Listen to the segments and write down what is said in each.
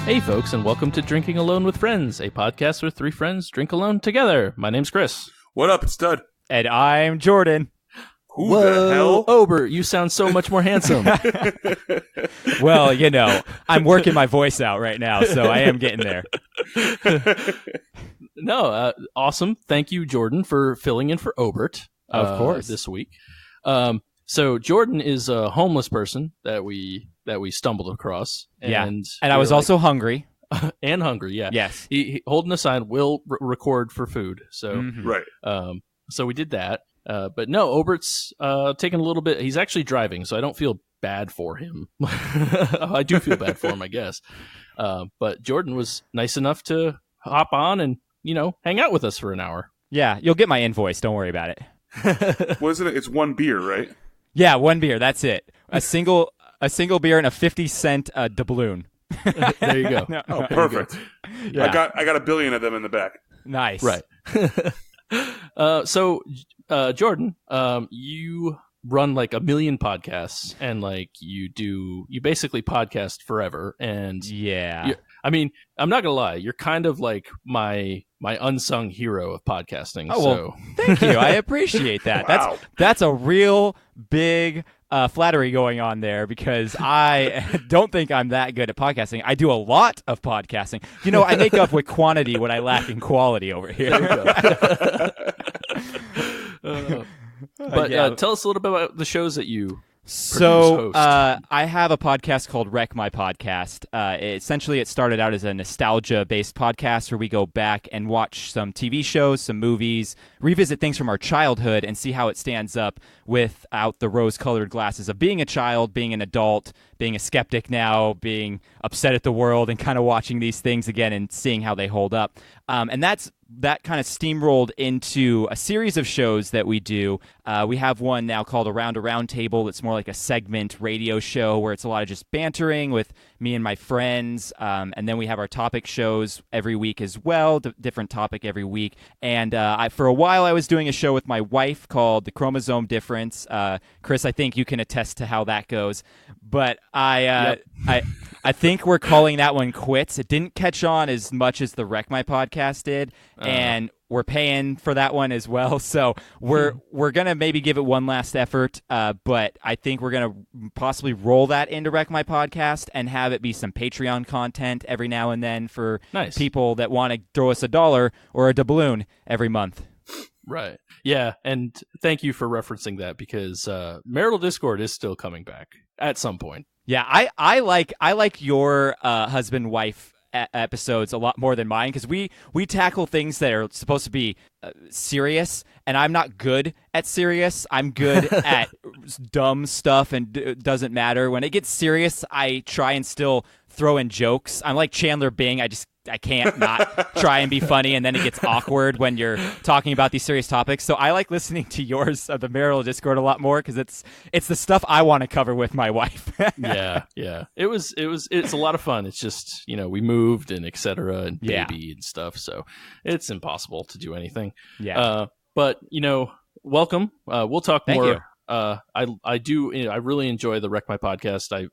Hey folks, and welcome to Drinking Alone with Friends, a podcast where three friends drink alone together. My name's Chris. What up, it's Dud. And I'm Jordan. Who the hell? Obert, you sound so much more handsome. Well, you know, I'm working my voice out right now, so I am getting there. No, awesome. Thank you, Jordan, for filling in for Obert. Of course. This week. So Jordan is a homeless person that we stumbled across. And I was also hungry. And hungry, yeah. Yes. He holding aside, will record for food. So Right. So we did that. But no, Obert's taking a little bit. He's actually driving, so I don't feel bad for him. I do feel bad for him, I guess. But Jordan was nice enough to hop on and, hang out with us for an hour. Yeah, you'll get my invoice. Don't worry about it. What is it? It's one beer, right? Yeah, one beer. That's it. A single beer and a 50-cent doubloon. There you go. Oh, perfect. Yeah. I got a billion of them in the back. Nice. Right. So, Jordan, you run like a million podcasts, and like you basically podcast forever. And yeah, I'm not gonna lie, you're kind of like my unsung hero of podcasting. Oh, so well, thank you. I appreciate that. Wow. That's a real big flattery going on there, because I don't think I'm that good at podcasting. I do a lot of podcasting. I make up with quantity what I lack in quality over here. But tell us a little bit about the shows that you So host. I have a podcast called Wreck My Podcast. Essentially, it started out as a nostalgia-based podcast where we go back and watch some TV shows, some movies, revisit things from our childhood, and see how it stands up without the rose-colored glasses of being a child, being an adult, being a skeptic now, being upset at the world, and kind of watching these things again and seeing how they hold up. And that kind of steamrolled into a series of shows that we do. We have one now called Around a Round Table. It's more like a segment radio show where it's a lot of just bantering with me and my friends. And then we have our topic shows every week as well, different topic every week. And for a while, I was doing a show with my wife called The Chromosome Difference. Chris, I think you can attest to how that goes. But I think we're calling that one quits. It didn't catch on as much as the Wreck My Podcast did, and we're paying for that one as well. So we're gonna maybe give it one last effort, but I think we're gonna possibly roll that into Wreck My Podcast and have it be some Patreon content every now and then for people that want to throw us $1 or a doubloon every month. Right. Yeah, and thank you for referencing that, because Marital Discord is still coming back at some point. Yeah, I like your husband-wife episodes a lot more than mine, because we tackle things that are supposed to be serious, and I'm not good at serious. I'm good at dumb stuff, and it doesn't matter. When it gets serious, I try and still throw in jokes. I'm like Chandler Bing. I can't not try and be funny, and then it gets awkward when you're talking about these serious topics. So I like listening to yours, the Marital Discord, a lot more, because it's the stuff I want to cover with my wife. Yeah. It's a lot of fun. It's just, we moved and et cetera, and baby and stuff, so it's impossible to do anything. Yeah. But welcome. We'll talk Thank more. you. I really enjoy the Wreck My Podcast.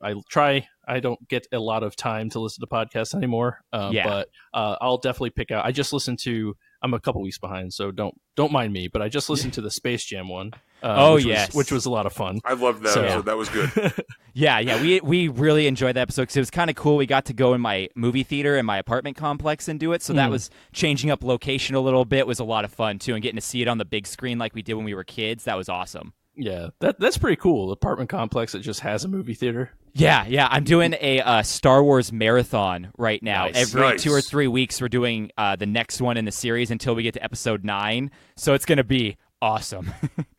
I don't get a lot of time to listen to podcasts anymore. But I'll definitely pick out. I just listened to. I'm a couple weeks behind, so don't mind me. But I just listened to the Space Jam one. Which was a lot of fun. I loved that episode. That was good. Yeah. We really enjoyed that episode because it was kind of cool. We got to go in my movie theater in my apartment complex and do it. So that was changing up location a little bit. Was a lot of fun too, and getting to see it on the big screen like we did when we were kids. That was awesome. Yeah, that's pretty cool. The apartment complex that just has a movie theater. Yeah. I'm doing a Star Wars marathon right now. Nice. Every 2 or 3 weeks, we're doing the next one in the series until we get to episode 9. So it's going to be awesome.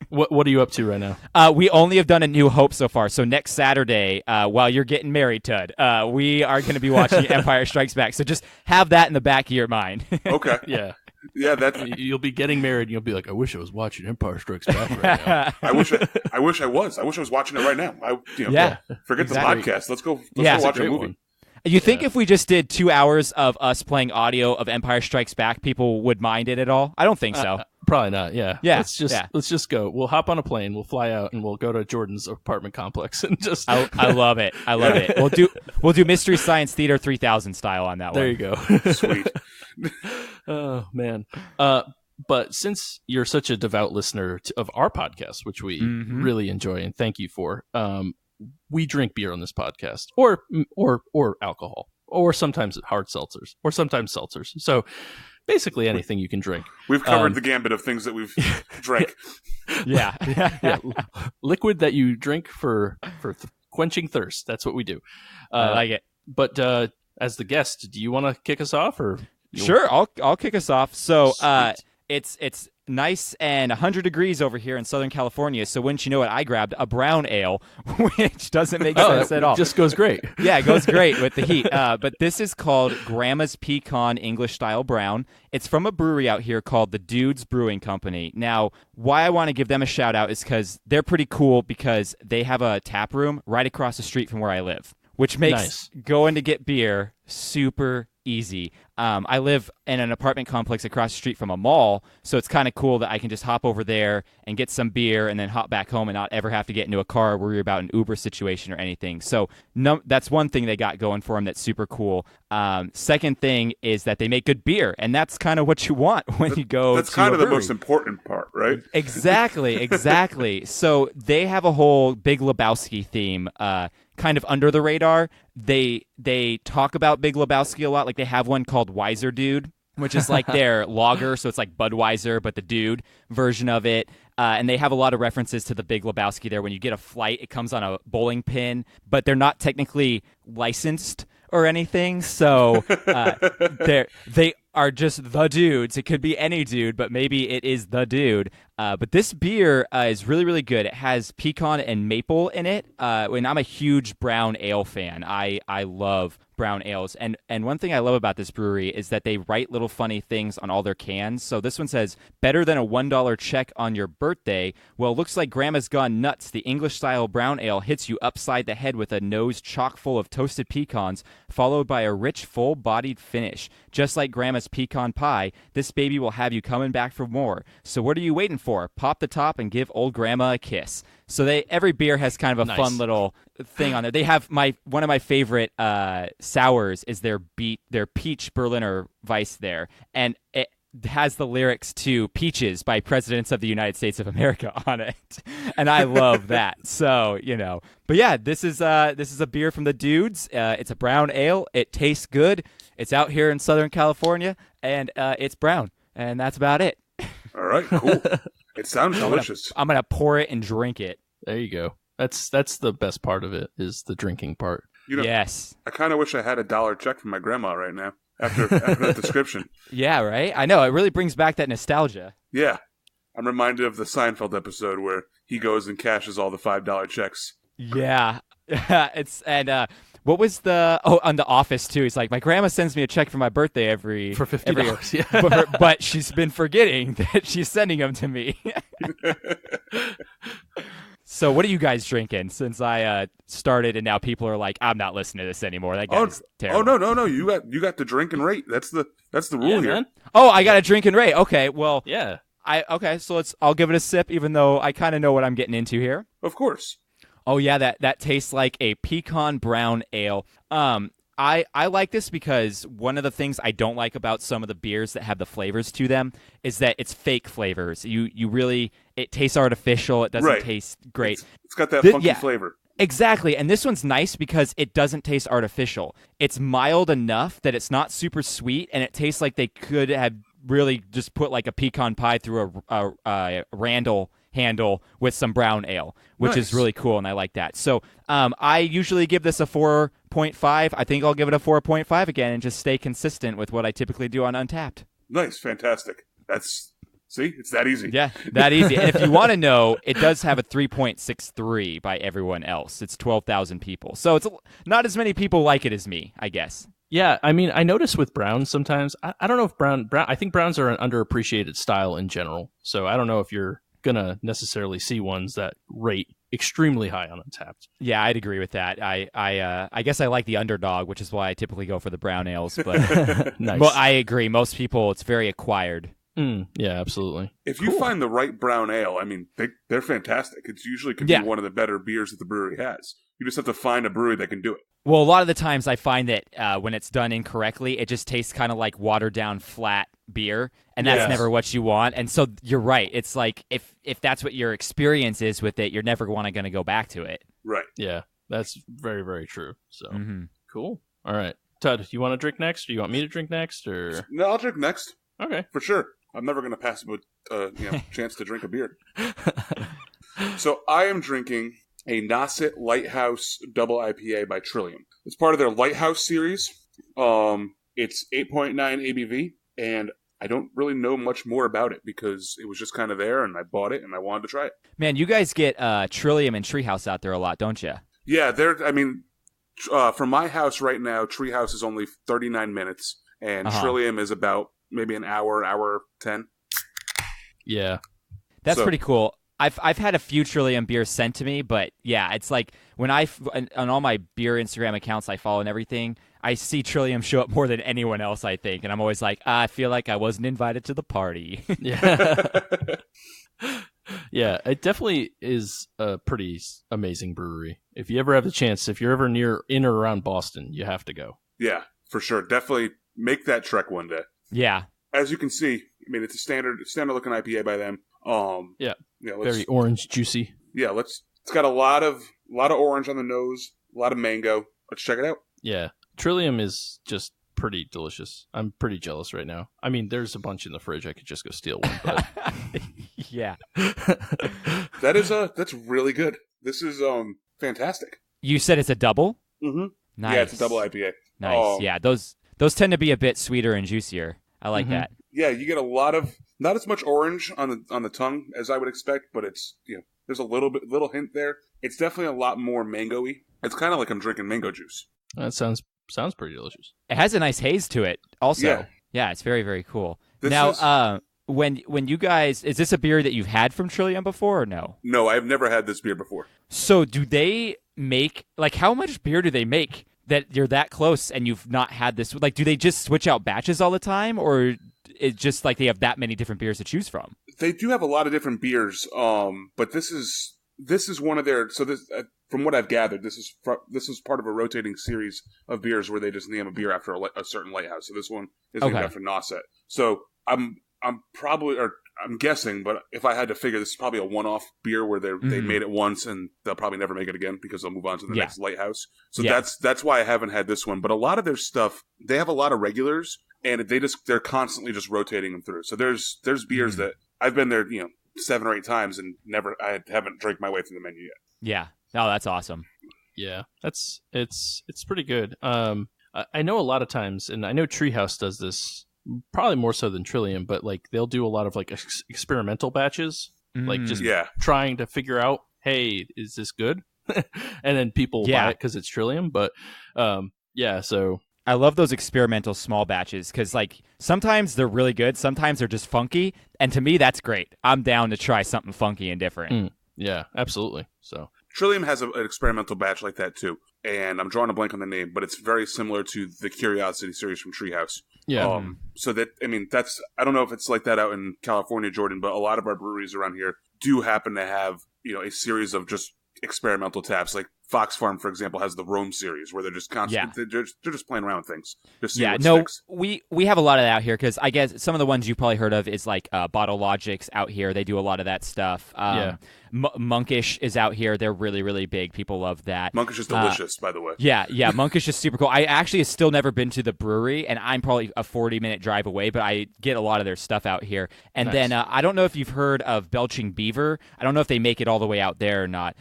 What are you up to right now? We only have done A New Hope so far. So next Saturday, while you're getting married, Tud, we are going to be watching Empire Strikes Back. So just have that in the back of your mind. Okay. Yeah. Yeah, you'll be getting married and you'll be like, I wish I was watching Empire Strikes Back right now. I wish I was watching it right now. Forget the podcast. Let's go watch a movie. One. You think if we just did 2 hours of us playing audio of Empire Strikes Back, people would mind it at all? I don't think so. Probably not. Yeah. Yeah. Let's just go. We'll hop on a plane. We'll fly out, and we'll go to Jordan's apartment complex and just. I love it. I love it. We'll do Mystery Science Theater 3000 style on that one. There you go. Sweet. Oh man. But since you're such a devout listener of our podcast, which we really enjoy and thank you for, we drink beer on this podcast, or alcohol, or sometimes hard seltzers, or sometimes seltzers. So basically anything you can drink. We've covered the gambit of things that we've drank. Yeah. Liquid that you drink for quenching thirst. That's what we do. I like it. But as the guest, do you want to kick us off, or? Sure, I'll kick us off. So it's nice and 100 degrees over here in Southern California. So wouldn't you know it, I grabbed a brown ale, which doesn't make sense at all. Just goes great. Yeah, it goes great with the heat. But this is called Grandma's Pecan English Style Brown. It's from a brewery out here called the D.D.S Brewing Company. Now, why I want to give them a shout out is because they're pretty cool, because they have a tap room right across the street from where I live, which makes going to get beer super easy. I live in an apartment complex across the street from a mall, so it's kind of cool that I can just hop over there and get some beer and then hop back home and not ever have to get into a car or worry about an Uber situation or anything. So that's one thing they got going for them that's super cool. Second thing is that they make good beer, and that's kind of what you want when you go That's to kind a of the brewery. most important part, right? Exactly. So they have a whole Big Lebowski theme, kind of under the radar. They talk about Big Lebowski a lot. Like, they have one called Wiser Dude, which is like their lager, so it's like Budweiser, but the dude version of it. And they have a lot of references to the Big Lebowski there. When you get a flight, it comes on a bowling pin, but they're not technically licensed or anything. So they are just the dudes. It could be any dude, but maybe it is the dude. But this beer is really, really good. It has pecan and maple in it. And I'm a huge brown ale fan. I love brown ales. And one thing I love about this brewery is that they write little funny things on all their cans. So this one says, better than a $1 check on your birthday. Well, looks like Grandma's gone nuts. The English-style brown ale hits you upside the head with a nose chock full of toasted pecans, followed by a rich, full-bodied finish. Just like Grandma's pecan pie, this baby will have you coming back for more. So what are you waiting for? Pop the top and give old Grandma a kiss. So every beer has kind of a fun little thing on there. They have one of my favorite sours is their peach Berliner Weiss there, and it has the lyrics to Peaches by Presidents of the United States of America on it, and I love that. So, but yeah, this is a beer from the Dudes. It's a brown ale. It tastes good. It's out here in Southern California, and it's brown, and that's about it. All right, cool. It sounds delicious. I'm gonna pour it and drink it. There you go. That's the best part of it, is the drinking part. Yes. I kind of wish I had a $1 check from my grandma right now after that description. Yeah, right? I know. It really brings back that nostalgia. Yeah. I'm reminded of the Seinfeld episode where he goes and cashes all the $5 checks. Yeah. What was on The Office too? He's like, my grandma sends me a check for my birthday for $50. Yeah. but she's been forgetting that she's sending them to me. So what are you guys drinking? Since I started and now people are like, I'm not listening to this anymore. That guy's terrible. Oh no! You got to drink and rate. That's the rule here. Man. Oh, I got to drink and rate. Okay, well, yeah. So I'll give it a sip, even though I kind of know what I'm getting into here. Of course. Oh yeah, that tastes like a pecan brown ale. I like this because one of the things I don't like about some of the beers that have the flavors to them is that it's fake flavors. It tastes artificial. It doesn't taste great. It's got that funky flavor. Exactly, and this one's nice because it doesn't taste artificial. It's mild enough that it's not super sweet, and it tastes like they could have really just put like a pecan pie through a Randall handle with some brown ale, which is really cool, and I like that. So I usually give this a 4.5. I think I'll give it a 4.5 again and just stay consistent with what I typically do on Untapped. Nice, fantastic. It's that easy. Yeah, that easy. And if you want to know, it does have a 3.63 by everyone else. It's 12,000 people. So it's not as many people like it as me, I guess. Yeah, I mean, I notice with browns sometimes, I don't know if brown, I think browns are an underappreciated style in general. So I don't know if you're going to necessarily see ones that rate extremely high on Untapped. Yeah, I'd agree with that. I guess I like the underdog, which is why I typically go for the brown ales. But Nice. Well, I agree. Most people, it's very acquired. Yeah, absolutely. If you find the right brown ale, I mean, they're fantastic. It's usually can be one of the better beers that the brewery has. You just have to find a brewery that can do it. Well, a lot of the times I find that when it's done incorrectly, it just tastes kind of like watered down flat beer, and that's never what you want. And so you're right. It's like if that's what your experience is with it, you're never going to go back to it. Right. Yeah, that's very, very true. So cool. All right. Todd, you want to drink next, or you want me to drink next, or? No, I'll drink next. Okay. For sure. I'm never going to pass up a chance to drink a beer. So I am drinking a Nauset Lighthouse Double IPA by Trillium. It's part of their Lighthouse series. It's 8.9 ABV, and I don't really know much more about it because it was just kind of there, and I bought it, and I wanted to try it. Man, you guys get Trillium and Treehouse out there a lot, don't you? Yeah, from my house right now, Treehouse is only 39 minutes, and Trillium is about maybe an hour 10. Yeah. That's pretty cool. I've had a few Trillium beers sent to me, but yeah, it's like when on all my beer Instagram accounts I follow and everything, I see Trillium show up more than anyone else, I think, and I'm always like, I feel like I wasn't invited to the party. Yeah. Yeah, it definitely is a pretty amazing brewery. If you ever have the chance, if you're ever in or around Boston, you have to go. Yeah, for sure. Definitely make that trek one day. Yeah. As you can see, I mean, it's a standard looking IPA by them. Very orange, juicy. Yeah, it's got a lot of orange on the nose, a lot of mango. Let's check it out. Yeah, Trillium is just pretty delicious. I'm pretty jealous right now. I mean, there's a bunch in the fridge. I could just go steal one. But... yeah, that's really good. This is fantastic. You said it's a double? Mm-hmm. Nice. Yeah, it's a double IPA. Nice. Yeah, those tend to be a bit sweeter and juicier. I like that. Yeah, you get a lot of not as much orange on the tongue as I would expect, but it's there's a little hint there. It's definitely a lot more mango-y. It's kind of like I'm drinking mango juice. That sounds pretty delicious. It has a nice haze to it also. Yeah, it's very, very cool. When you guys, is this a beer that you've had from Trillium before or no? No, I've never had this beer before. So do they make, like, how much beer do they make that you're that close and you've not had this? Like, do they just switch out batches all the time, or it's just like they have that many different beers to choose from? They do have a lot of different beers, but this is one of their, so this, from what I've gathered, this is part of a rotating series of beers where they just name a beer after a certain lighthouse. So this one is named after Nauset. So I'm guessing, but if I had to figure, this is probably a one-off beer where they made it once and they'll probably never make it again because they'll move on to the next lighthouse. So that's why I haven't had this one. But a lot of their stuff, they have a lot of regulars, and they're constantly just rotating them through. So there's beers that I've been there 7 or 8 times and I haven't drank my way through the menu yet. Yeah. Oh, that's awesome. Yeah, it's pretty good. I know a lot of times, and I know Treehouse does this probably more so than Trillium, but like they'll do a lot of like experimental batches, like just trying to figure out, hey, is this good? And then people buy it because it's Trillium. But so I love those experimental small batches because like sometimes they're really good, sometimes they're just funky, and to me that's great. I'm down to try something funky and different. Yeah, absolutely. So Trillium has an experimental batch like that too, and I'm drawing a blank on the name, but it's very similar to the Curiosity series from Treehouse. Yeah. So that, I mean, I don't know if it's like that out in California, Jordan, but a lot of our breweries around here do happen to have, a series of just experimental taps. Like Fox Farm, for example, has the Rome series where they're just constantly, they're just playing around with things. Just see what sticks. we have a lot of that out here because I guess some of the ones you've probably heard of is like Bottle Logics out here. They do a lot of that stuff. Monkish is out here. They're really, really big. People love that. Monkish is delicious, by the way. Yeah. Monkish is super cool. I actually have still never been to the brewery, and I'm probably a 40-minute drive away, but I get a lot of their stuff out here. And then I don't know if you've heard of Belching Beaver. I don't know if they make it all the way out there or not.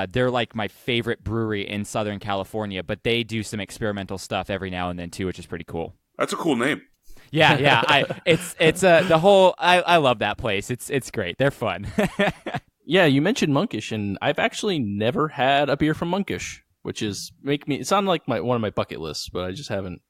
They're like my favorite brewery in Southern California, but they do some experimental stuff every now and then too, which is pretty cool. That's a cool name. Yeah. I love that place. It's great. They're fun. Yeah, you mentioned Monkish, and I've actually never had a beer from Monkish, which is it's on like one of my bucket lists, but I just haven't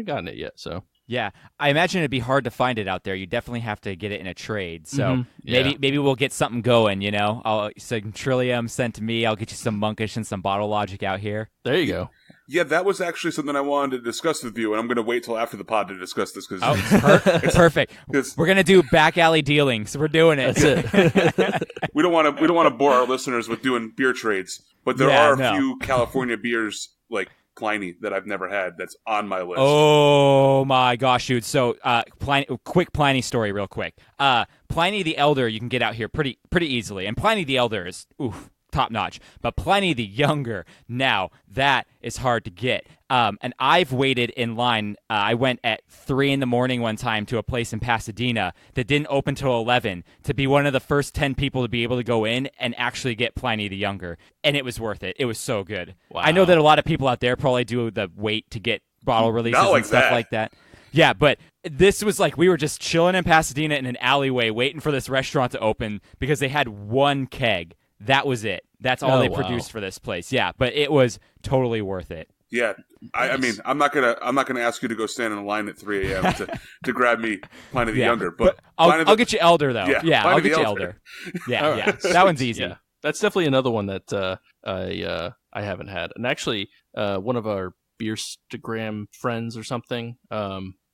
gotten it yet. So yeah, I imagine it'd be hard to find it out there. You definitely have to get it in a trade. So maybe we'll get something going. I'll some Trillium sent to me. I'll get you some Monkish and some Bottle Logic out here. There you go. Yeah, that was actually something I wanted to discuss with you, and I'm going to wait till after the pod to discuss this because perfect. We're going to do back alley dealing, so we're doing it. That's it. we don't want to bore our listeners with doing beer trades, but there are a few California beers like Pliny that I've never had that's on my list. Oh my gosh, dude! So, quick Pliny story, real quick. Pliny the Elder you can get out here pretty easily, and Pliny the Elder is top notch. But Pliny the Younger, now that is hard to get. And I've waited in line. I went at 3 a.m. one time to a place in Pasadena that didn't open till 11 to be one of the first 10 people to be able to go in and actually get Pliny the Younger, and it was worth it. It was so good. Wow. I know that a lot of people out there probably do the wait to get bottle releases and stuff like that. Yeah, but this was like we were just chilling in Pasadena in an alleyway waiting for this restaurant to open because they had one keg. That was it. That's all they produced for this place. Yeah, but it was totally worth it. Yeah, I mean, I'm not gonna ask you to go stand in a line at 3 a.m. to grab me Pliny the Younger, but I'll get you Elder though. Yeah, I'll get you Elder. Yeah, right. yeah, that one's easy. Yeah. That's definitely another one that I haven't had. And actually, one of our Beerstagram friends or something,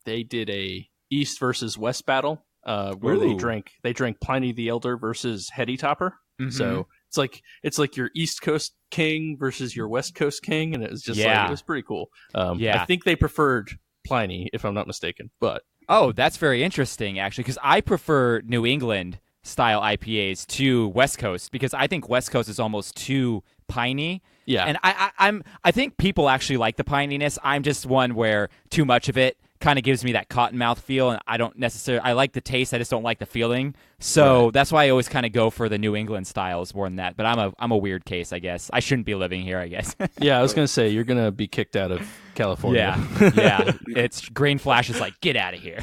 they did a East versus West battle where they drank Pliny the Elder versus Heady Topper. Mm-hmm. So it's like your East Coast king versus your West Coast king, and it was just it was pretty cool. I think they preferred Pliny, if I'm not mistaken. But that's very interesting actually, because I prefer New England style IPAs to West Coast because I think West Coast is almost too piney. Yeah, and I think people actually like the pininess. I'm just one where too much of it kind of gives me that cottonmouth feel, and I don't necessarily. I like the taste, I just don't like the feeling. So that's why I always kind of go for the New England styles more than that. But I'm a weird case, I guess. I shouldn't be living here, I guess. Yeah, I was gonna say you're gonna be kicked out of California. Yeah. It's Green Flash is like, get out of here.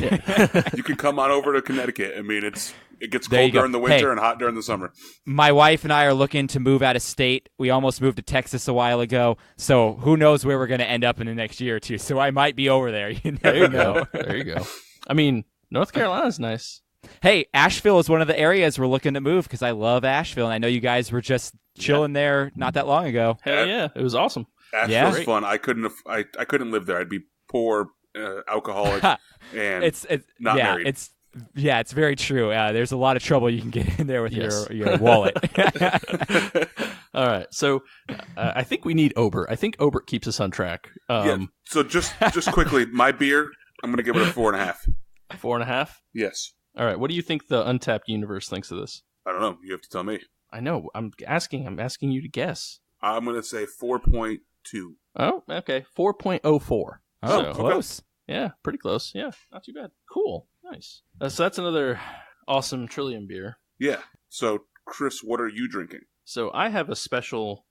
You can come on over to Connecticut. I mean, it gets cold during the winter and hot during the summer. My wife and I are looking to move out of state. We almost moved to Texas a while ago, so who knows where we're going to end up in the next year or two. So I might be over there. You never know. There you go. I mean, North Carolina's nice. Hey, Asheville is one of the areas we're looking to move because I love Asheville, and I know you guys were just chilling there not that long ago. Hell yeah, it was awesome. Asheville's fun. I couldn't live there. I'd be poor, alcoholic, and it's not married. It's very true. There's a lot of trouble you can get in there with your wallet. All right, so I think we need Obert. I think Obert keeps us on track. So just quickly, my beer, I'm going to give it a 4.5. 4.5? Yes. All right. What do you think the Untapped universe thinks of this? I don't know. You have to tell me. I know. I'm asking you to guess. I'm going to say 4.2. Oh, okay. 4.04. Oh, close. Yeah, pretty close. Yeah, not too bad. Cool. Nice. So that's another awesome Trillium beer. Yeah. So, Chris, what are you drinking? So I have a special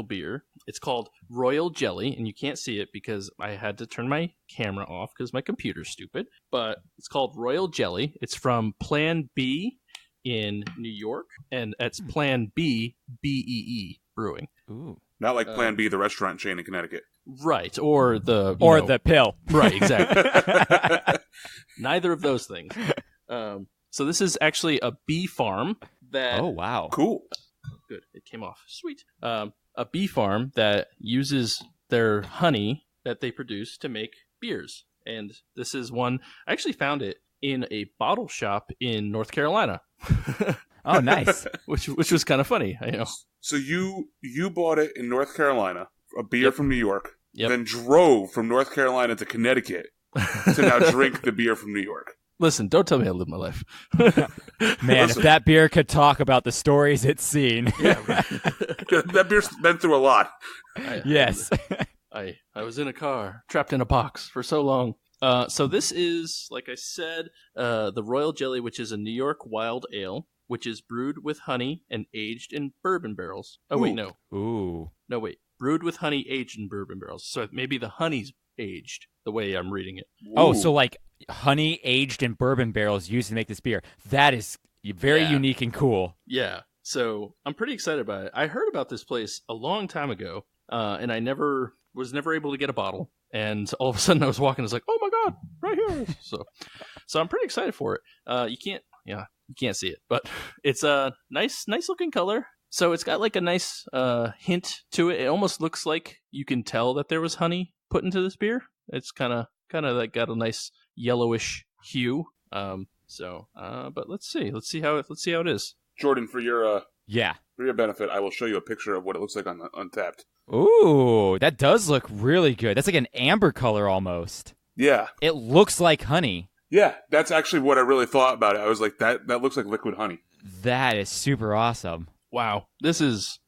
beer. It's called Royal Jelly, and you can't see it because I had to turn my camera off because my computer's stupid. But it's called Royal Jelly. It's from Plan B in New York, and it's Plan B, B-E-E Brewing. Ooh. Not like Plan B, the restaurant chain in Connecticut. Right, or the the pill. Right, exactly. Neither of those things. So this is actually a bee farm that... Oh, wow. Cool. Good, it came off. Sweet. A bee farm that uses their honey that they produce to make beers. And this is one... I actually found it in a bottle shop in North Carolina. Oh, nice. which was kind of funny, I know. So you bought it in North Carolina, a beer from New York, then drove from North Carolina to Connecticut to now drink the beer from New York. Listen, don't tell me I live my life. Man, if that beer could talk about the stories it's seen. Yeah, that beer's been through a lot. Yes. I was in a car, trapped in a box for so long. So this is, like I said, the Royal Jelly, which is a New York wild ale, which is brewed with honey and aged in bourbon barrels. Oh, wait, no. Ooh. No, wait. Brewed with honey, aged in bourbon barrels. So maybe the honey's aged, the way I'm reading it. Ooh. Oh, so like honey aged in bourbon barrels used to make this beer. That is very unique and cool. Yeah. So I'm pretty excited about it. I heard about this place a long time ago, and I was never able to get a bottle. And all of a sudden I was walking, I was like, oh my God, right here. So I'm pretty excited for it. You can't see it, but it's a nice looking color. So it's got like a nice hint to it. It almost looks like you can tell that there was honey put into this beer. It's kind of like got a nice yellowish hue. But let's see how it is. Jordan, for your Yeah. for your benefit, I will show you a picture of what it looks like on Untapped. Ooh, that does look really good. That's like an amber color almost. Yeah. It looks like honey. Yeah, that's actually what I really thought about it. I was like, that looks like liquid honey. That is super awesome. Wow, this is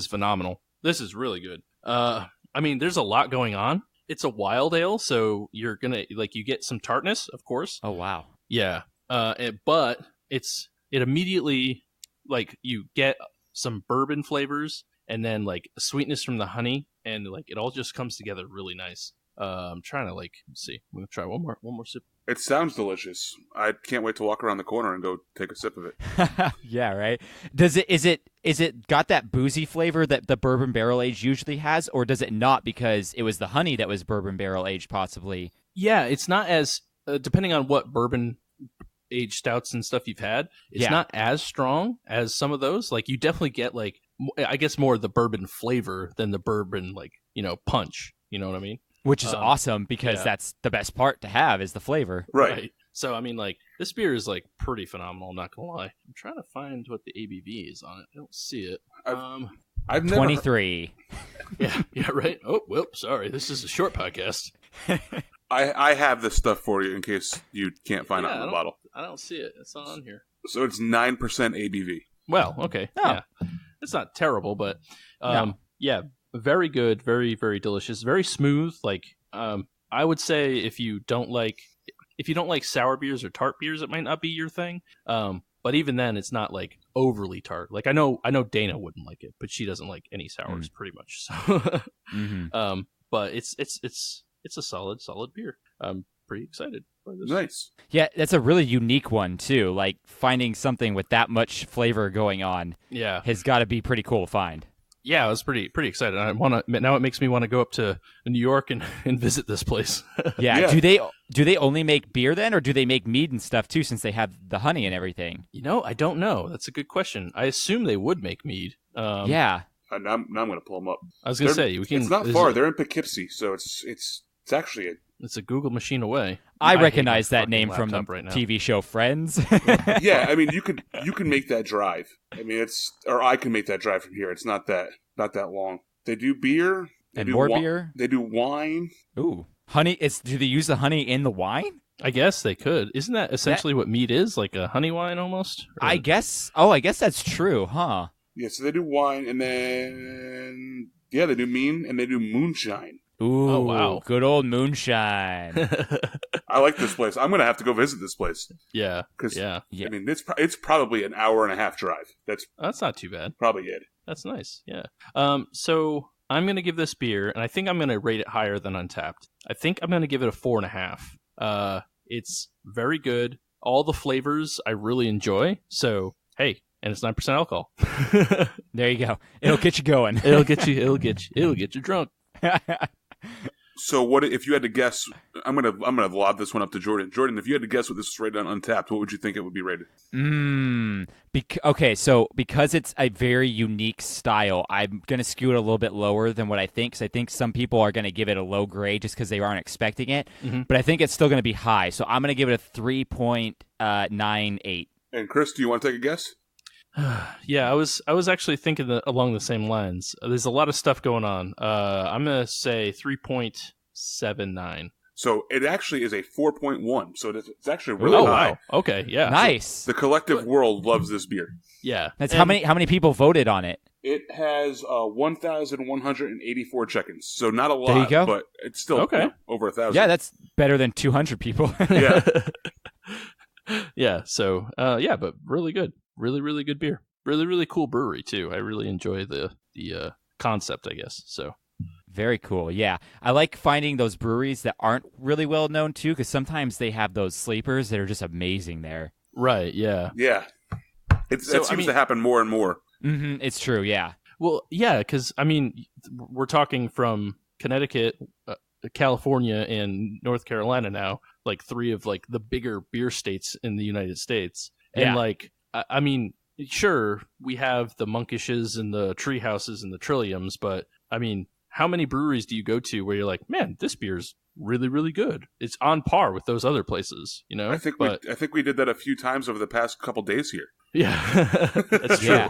phenomenal. This is really good. I mean, there's a lot going on. It's a wild ale, so you're gonna you get some tartness, of course. Oh wow. Yeah. But it immediately you get some bourbon flavors and then sweetness from the honey, and it all just comes together really nice. I'm trying to see. I'm gonna try one more sip. It sounds delicious. I can't wait to walk around the corner and go take a sip of it. Yeah, right. Is it got that boozy flavor that the bourbon barrel aged usually has, or does it not because it was the honey that was bourbon barrel aged possibly? Yeah, it's not as depending on what bourbon aged stouts and stuff you've had, it's not as strong as some of those. You definitely get I guess more of the bourbon flavor than the bourbon punch. You know what I mean? Which is awesome because that's the best part to have is the flavor. Right. So, I mean, this beer is, pretty phenomenal, I'm not going to lie. I'm trying to find what the ABV is on it. I don't see it. I've never 23. Yeah, right? Oh, whoop, sorry. This is a short podcast. I have this stuff for you in case you can't find it on the bottle. I don't see it. It's not on here. So it's 9% ABV. Well, okay. Oh. Yeah. It's not terrible, but yeah, very good, very, very delicious, very smooth. I would say if you don't like sour beers or tart beers, it might not be your thing. But even then, it's not overly tart. I know Dana wouldn't like it, but she doesn't like any sours pretty much. So, Mm-hmm. but it's a solid beer. I'm pretty excited by this. Nice. Yeah, that's a really unique one too. Finding something with that much flavor going on, has got to be pretty cool to find. Yeah, I was pretty excited. Now it makes me want to go up to New York and visit this place. Yeah. Do they only make beer then, or do they make mead and stuff too? Since they have the honey and everything. I don't know. That's a good question. I assume they would make mead. Yeah. Now I'm going to pull them up. I was going to say we can. It's not far. They're in Poughkeepsie, so it's actually it's a Google machine away. I recognize that name from the right TV show Friends. Yeah, I mean you can make that drive. I mean I can make that drive from here. It's not that long. They do beer and more beer. They do wine. Ooh, honey. Do they use the honey in the wine? I guess they could. Isn't that essentially what mead is? Like a honey wine almost? Or... I guess. Oh, I guess that's true, huh? Yeah. So they do wine, and then they do mead, and they do moonshine. Ooh, oh, wow. Good old moonshine. I like this place. I'm going to have to go visit this place. Yeah. I mean, it's probably an hour and a half drive. That's not too bad. Probably it. That's nice. Yeah. So I'm going to give this beer, and I think I'm going to rate it higher than Untapped. I think I'm going to give it a 4.5. It's very good. All the flavors I really enjoy. So, hey, and it's 9% alcohol. There you go. It'll get you going. It'll get you drunk. So what if you had to guess? I'm gonna lob this one up to Jordan. Jordan, if you had to guess what this is rated on Untapped, what would you think it would be rated? Okay, so because it's a very unique style, I'm gonna skew it a little bit lower than what I think. Because I think some people are gonna give it a low grade just because they aren't expecting it. Mm-hmm. But I think it's still gonna be high. So I'm gonna give it a 3.98. And Chris, do you want to take a guess? Yeah, I was actually thinking along the same lines. There's a lot of stuff going on. I'm gonna say 3.79. So it actually is a 4.1. So it's actually really high. Wow. Okay, yeah, nice. So the collective world loves this beer. Yeah, that's how many people voted on it. It has 1,184 check-ins. So not a lot, there you go. But it's still okay. Over 1,000. Yeah, that's better than 200 people. Yeah, yeah. So but really good. Really, really good beer. Really, really cool brewery too. I really enjoy the concept, I guess. So very cool. Yeah, I like finding those breweries that aren't really well known too, because sometimes they have those sleepers that are just amazing there. Right. Yeah. Yeah. That seems to happen more and more. Mm-hmm, it's true. Yeah. Well, yeah, because I mean, we're talking from Connecticut, California, and North Carolina now, like three of the bigger beer states in the United States, and I mean, sure, we have the Monkishes and the Tree Houses and the Trilliums, but I mean, how many breweries do you go to where you're like, man, this beer's really, really good? It's on par with those other places, you know? I think we did that a few times over the past couple days here. Yeah, that's true.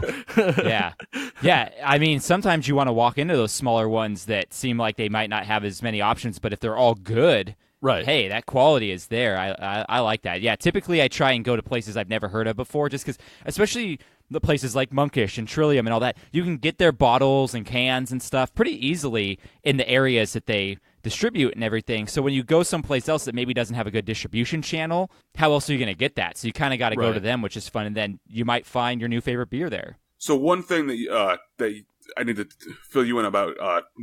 Yeah. I mean, sometimes you want to walk into those smaller ones that seem like they might not have as many options, but if they're all good, right? Hey, that quality is there. I like that. Yeah, typically I try and go to places I've never heard of before, just because, especially the places like Monkish and Trillium and all that, you can get their bottles and cans and stuff pretty easily in the areas that they distribute and everything. So when you go someplace else that maybe doesn't have a good distribution channel, how else are you going to get that? So you kind of got to go to them, which is fun, and then you might find your new favorite beer there. So one thing that I need to fill you in about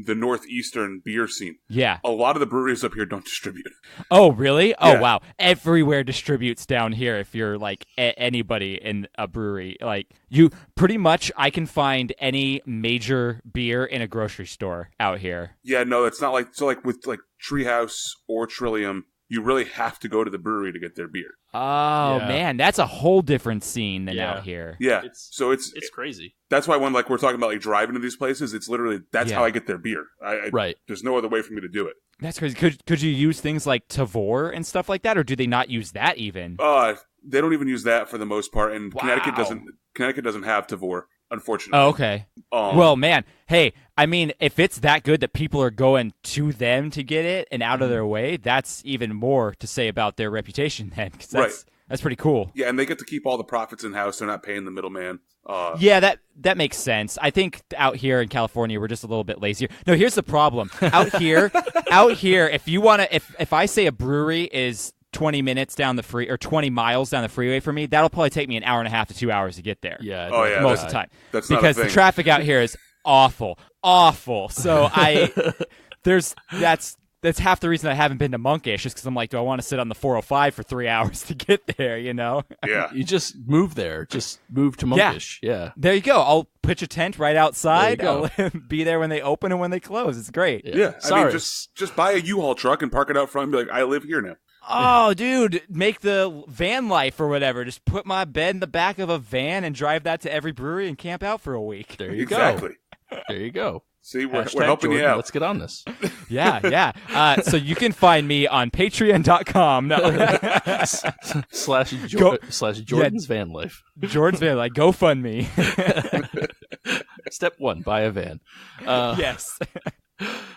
the northeastern beer scene. Yeah. A lot of the breweries up here don't distribute. Oh, really? Yeah. Oh, wow. Everywhere distributes down here if you're like anybody in a brewery. Like you pretty much, I can find any major beer in a grocery store out here. Yeah, no, it's not like, so like with like Treehouse or Trillium, you really have to go to the brewery to get their beer. Oh, man, that's a whole different scene than out here. Yeah, it's crazy. That's why when like we're talking about like driving to these places, it's literally how I get their beer. Right. There's no other way for me to do it. That's crazy. Could you use things like Tavour and stuff like that, or do they not use that even? They don't even use that for the most part, and wow. Connecticut doesn't have Tavour, unfortunately. Oh, okay. Well, man, hey, I mean, if it's that good that people are going to them to get it and out of their way, that's even more to say about their reputation then, because that's pretty cool. Yeah, and they get to keep all the profits in-house. They're not paying the middleman. Yeah, that makes sense. I think out here in California, we're just a little bit lazier. No, here's the problem. Out here, if you want to, if I say a brewery is 20 minutes down the or 20 miles down the freeway from me, that'll probably take me an hour and a half to 2 hours to get there. Yeah. Most of the time. That's because the traffic out here is awful. So that's half the reason I haven't been to Monkish, is because I'm like, do I want to sit on the 405 for 3 hours to get there, you know? Yeah. You just move there. Just move to Monkish. Yeah. There you go. I'll pitch a tent right outside. I'll be there when they open and when they close. It's great. Yeah. I mean, just buy a U-Haul truck and park it out front and be like, I live here now. Oh, dude, make the van life or whatever. Just put my bed in the back of a van and drive that to every brewery and camp out for a week. There you go. There you go. See, we're helping you out. Let's get on this. Yeah. So you can find me on patreon.com. slash Jordan's Van Life. Jordan's Van Life. GoFundMe. Step 1, buy a van. Yes.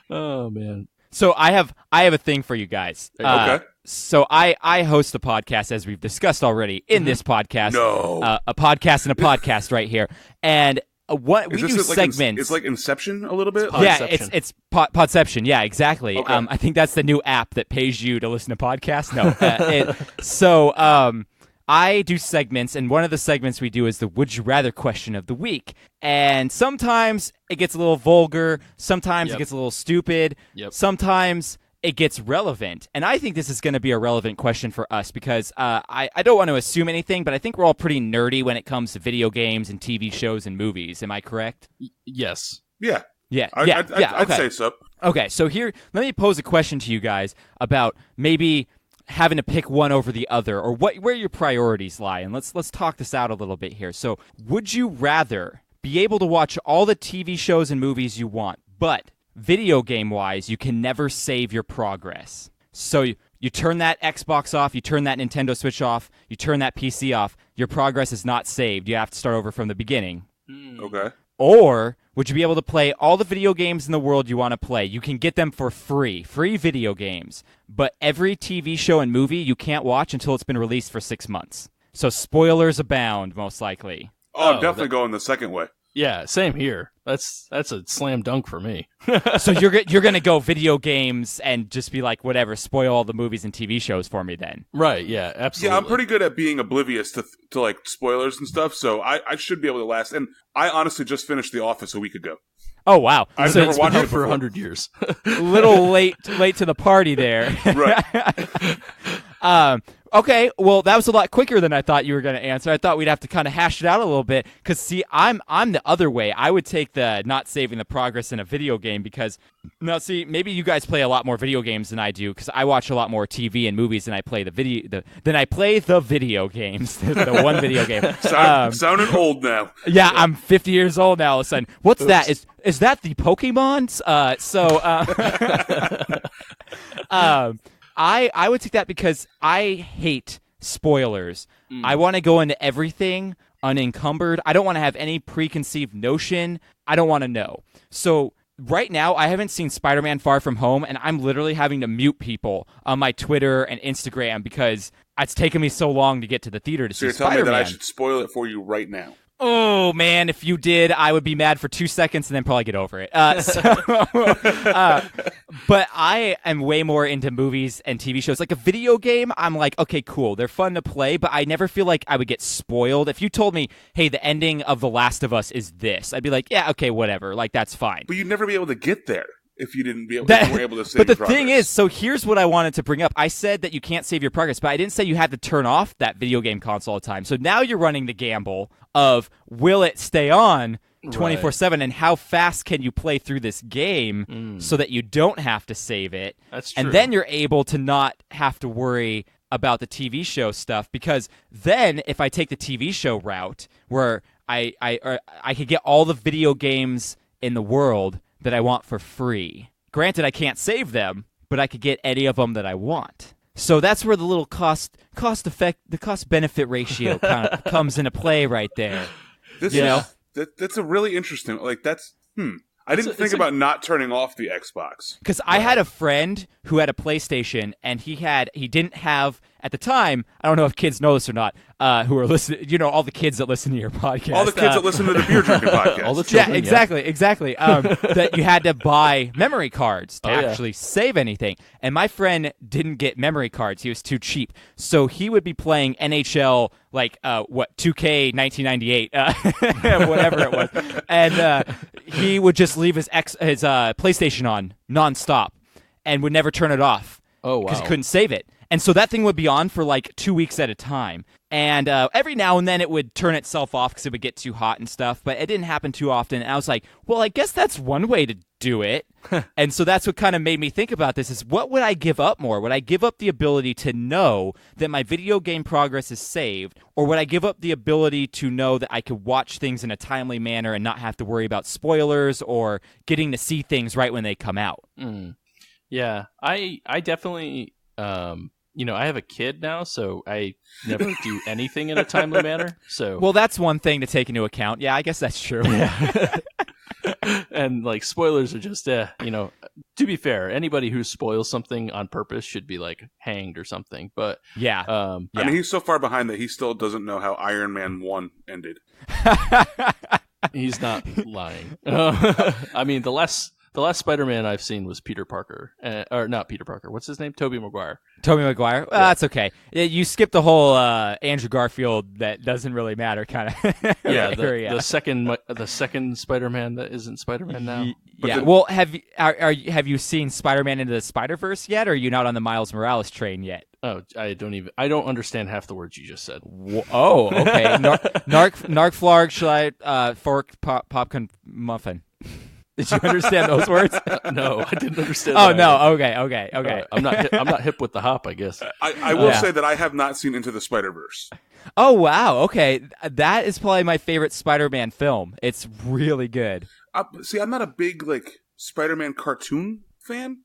Oh, man. So I have a thing for you guys. Okay. So I host a podcast, as we've discussed already in this podcast. No. A podcast and a podcast right here. And what we do segments. It's like Inception a little bit. Yeah, it's Podception. Yeah, exactly. Okay. I think that's the new app that pays you to listen to podcasts. No. I do segments, and one of the segments we do is the Would You Rather question of the week. And sometimes it gets a little vulgar. Sometimes it gets a little stupid. Sometimes it gets relevant. And I think this is going to be a relevant question for us because I don't want to assume anything, but I think we're all pretty nerdy when it comes to video games and TV shows and movies. Am I correct? Yes. Yeah. I'd say so. Okay, so here, let me pose a question to you guys about maybe having to pick one over the other, or where your priorities lie. And let's talk this out a little bit here. So, would you rather be able to watch all the TV shows and movies you want, but video game-wise, you can never save your progress? So you turn that Xbox off, you turn that Nintendo Switch off, you turn that PC off, your progress is not saved. You have to start over from the beginning. Okay. Or would you be able to play all the video games in the world you want to play? You can get them for free video games. But every TV show and movie you can't watch until it's been released for 6 months. So spoilers abound, most likely. Oh, I'm definitely going the second way. Yeah, same here. That's a slam dunk for me. So you're gonna go video games and just be like, whatever, spoil all the movies and TV shows for me then. Right? Yeah, absolutely. Yeah, I'm pretty good at being oblivious to like spoilers and stuff, so I should be able to last. And I honestly just finished The Office a week ago. Oh wow! I've never watched it for 100 years. A little late to the party there. Right. Okay, well, that was a lot quicker than I thought you were going to answer. I thought we'd have to kind of hash it out a little bit. Because, see, I'm the other way. I would take the not saving the progress in a video game because, now, see, maybe you guys play a lot more video games than I do because I watch a lot more TV and movies than I play the video games. The one video game. Sounding old now. Yeah, I'm 50 years old now all of a sudden. What's that? Is that the Pokemons? I would take that because I hate spoilers. I want to go into everything unencumbered. I don't want to have any preconceived notion. I don't want to know. So right now, I haven't seen Spider-Man Far From Home, and I'm literally having to mute people on my Twitter and Instagram because it's taken me so long to get to the theater to see Spider-Man. So you're telling me that I should spoil it for you right now? Oh, man, if you did, I would be mad for 2 seconds and then probably get over it. But I am way more into movies and TV shows. Like a video game, I'm like, okay, cool. They're fun to play, but I never feel like I would get spoiled. If you told me, hey, the ending of The Last of Us is this, I'd be like, yeah, okay, whatever. Like, that's fine. But you'd never be able to get there. If you didn't be able, if you were able to save but the your progress. thing is, so here's what I wanted to bring up. I said that you can't save your progress, but I didn't say you had to turn off that video game console all the time. So now you're running the gamble of will it stay on 24/7, and how fast can you play through this game so that you don't have to save it? That's true. And then you're able to not have to worry about the TV show stuff, because then if I take the TV show route where I could get all the video games in the world that I want for free. Granted, I can't save them, but I could get any of them that I want. So that's where the little cost benefit ratio kind of comes into play right there. That's a really interesting. Like that's I didn't think about not turning off the Xbox. Because I had a friend who had a PlayStation, and he didn't have at the time. I don't know if kids know this or not. Who are listening? All the kids that listen to your podcast. All the kids that listen to the beer drinking podcast. All the children. Yeah, exactly. That you had to buy memory cards to actually save anything. And my friend didn't get memory cards; he was too cheap. So he would be playing NHL, like 2K 1998, whatever it was, and he would just leave his PlayStation on nonstop and would never turn it off. Oh, wow. Because he couldn't save it. And so that thing would be on for like 2 weeks at a time. And every now and then it would turn itself off because it would get too hot and stuff. But it didn't happen too often. And I was like, well, I guess that's one way to do it. And so that's what kind of made me think about this is what would I give up more? Would I give up the ability to know that my video game progress is saved? Or would I give up the ability to know that I could watch things in a timely manner and not have to worry about spoilers or getting to see things right when they come out? Yeah, I definitely... I have a kid now, so I never do anything in a timely manner. So, well, that's one thing to take into account. Yeah, I guess that's true. Yeah. And like spoilers are just, to be fair, anybody who spoils something on purpose should be like hanged or something. But yeah. I mean, he's so far behind that he still doesn't know how Iron Man 1 ended. He's not lying. I mean, the last Spider-Man I've seen was Peter Parker. Or not Peter Parker. What's his name? Tobey Maguire. Tobey Maguire? Yeah. That's okay. You skipped the whole Andrew Garfield that doesn't really matter kind of yeah, area. The second Spider-Man that isn't Spider-Man now. Yeah. Well, have you seen Spider-Man Into the Spider-Verse yet, or are you not on the Miles Morales train yet? Oh, I don't understand half the words you just said. Oh, okay. Narc flarg schleit fork popcorn muffin. Did you understand those words? No, I didn't understand. Oh no, okay. I'm not hip with the hop, I guess. I will say that I have not seen Into the Spider-Verse. Oh wow, okay, that is probably my favorite Spider-Man film. It's really good. See, I'm not a big Spider-Man cartoon fan.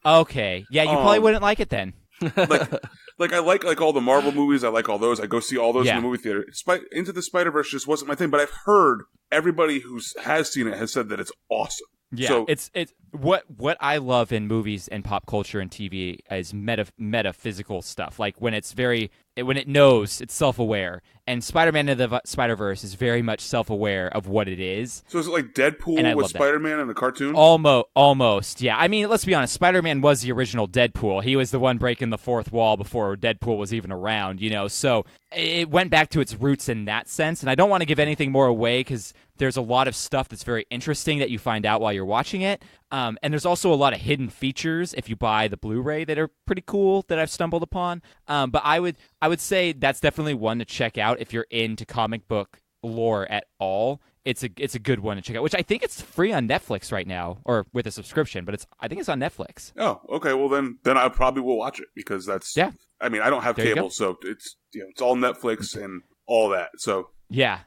Okay, yeah, you probably wouldn't like it then. I like all the Marvel movies. I like all those. I go see all those in the movie theater. Into the Spider-Verse just wasn't my thing, but I've heard everybody who has seen it has said that it's awesome. Yeah, so, it's what I love in movies and pop culture and TV is metaphysical stuff. Like when it knows, it's self-aware. And Spider-Man Into the Spider-Verse is very much self-aware of what it is. So is it like Deadpool with Spider-Man in the cartoon? Almost, yeah. I mean, let's be honest. Spider-Man was the original Deadpool. He was the one breaking the fourth wall before Deadpool was even around, So it went back to its roots in that sense. And I don't want to give anything more away because there's a lot of stuff that's very interesting that you find out while you're watching it. And there's also a lot of hidden features if you buy the Blu-ray that are pretty cool that I've stumbled upon. But I would say that's definitely one to check out if you're into comic book lore at all. It's a good one to check out, which I think it's free on Netflix right now, or with a subscription, but I think it's on Netflix. Oh, okay. Well, then I probably will watch it because that's. Yeah. I mean, I don't have cable, so it's it's all Netflix and all that. So yeah.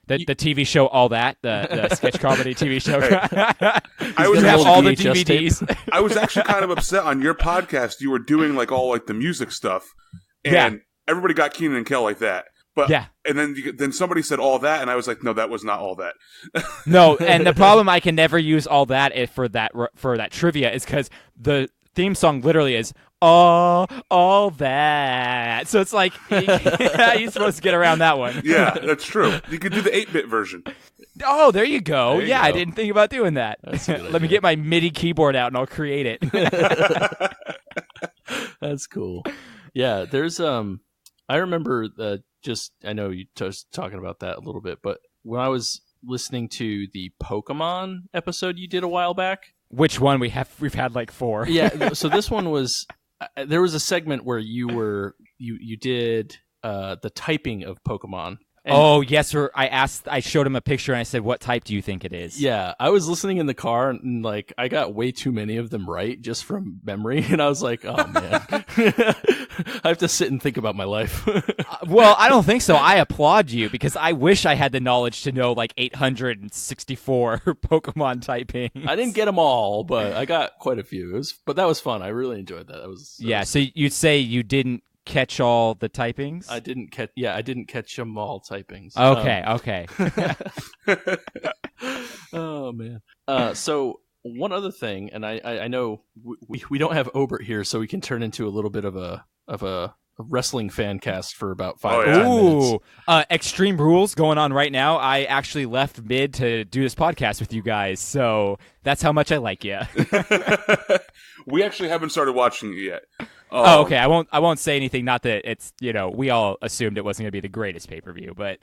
The TV show, all that, the sketch comedy TV show. I was have all the VHS DVDs. I was actually kind of upset on your podcast. You were doing like all like the music stuff, and everybody got Keenan and Kel like that. But and then somebody said all that, and I was like, no, that was not all that. No, and the problem I can never use all that for that trivia is because the theme song literally is all that. So it's like you're supposed to get around that one. Yeah, that's true. You could do the 8-bit version. Oh, there you go. There you go. I didn't think about doing that. Let me get my MIDI keyboard out and I'll create it. That's cool. Yeah, there's I remember I know you just talking about that a little bit, but when I was listening to the Pokemon episode you did a while back. Which one? We've had like 4. Yeah, so this one was there was a segment where you did the typing of Pokemon. And yes, I showed him a picture and I said, "What type do you think it is?" Yeah, I was listening in the car and like I got way too many of them right just from memory, and I was like, "Oh man, I have to sit and think about my life." Well, I don't think so. I applaud you because I wish I had the knowledge to know like 864 Pokemon typing. I didn't get them all, but I got quite a few. But that was fun. I really enjoyed that. So you'd say you didn't catch all the typings? I didn't catch them all typings. Okay. Oh man. So one other thing, and I know we don't have Obert here, so we can turn into a little bit of a wrestling fan cast for about 5 or 10 minutes. Extreme Rules going on right now. I actually left mid to do this podcast with you guys, so that's how much I like you. We actually haven't started watching it yet. Okay. I won't say anything. Not that it's we all assumed it wasn't going to be the greatest pay-per-view, but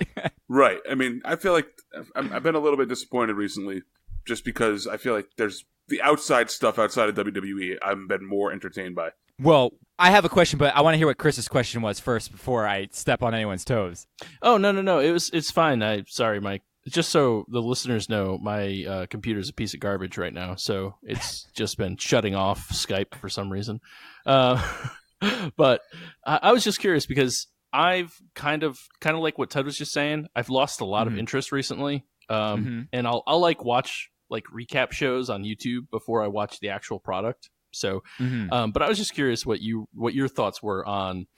right. I mean, I feel like I've been a little bit disappointed recently, just because I feel like there's the outside stuff outside of WWE I've been more entertained by. Well, I have a question, but I want to hear what Chris's question was first before I step on anyone's toes. Oh no, it's fine. Sorry, Mike. Just so the listeners know, my computer's a piece of garbage right now, so it's just been shutting off Skype for some reason. But I was just curious because I've kind of like what Ted was just saying. I've lost a lot of interest recently, and I'll like watch like recap shows on YouTube before I watch the actual product. So, but I was just curious what your thoughts were on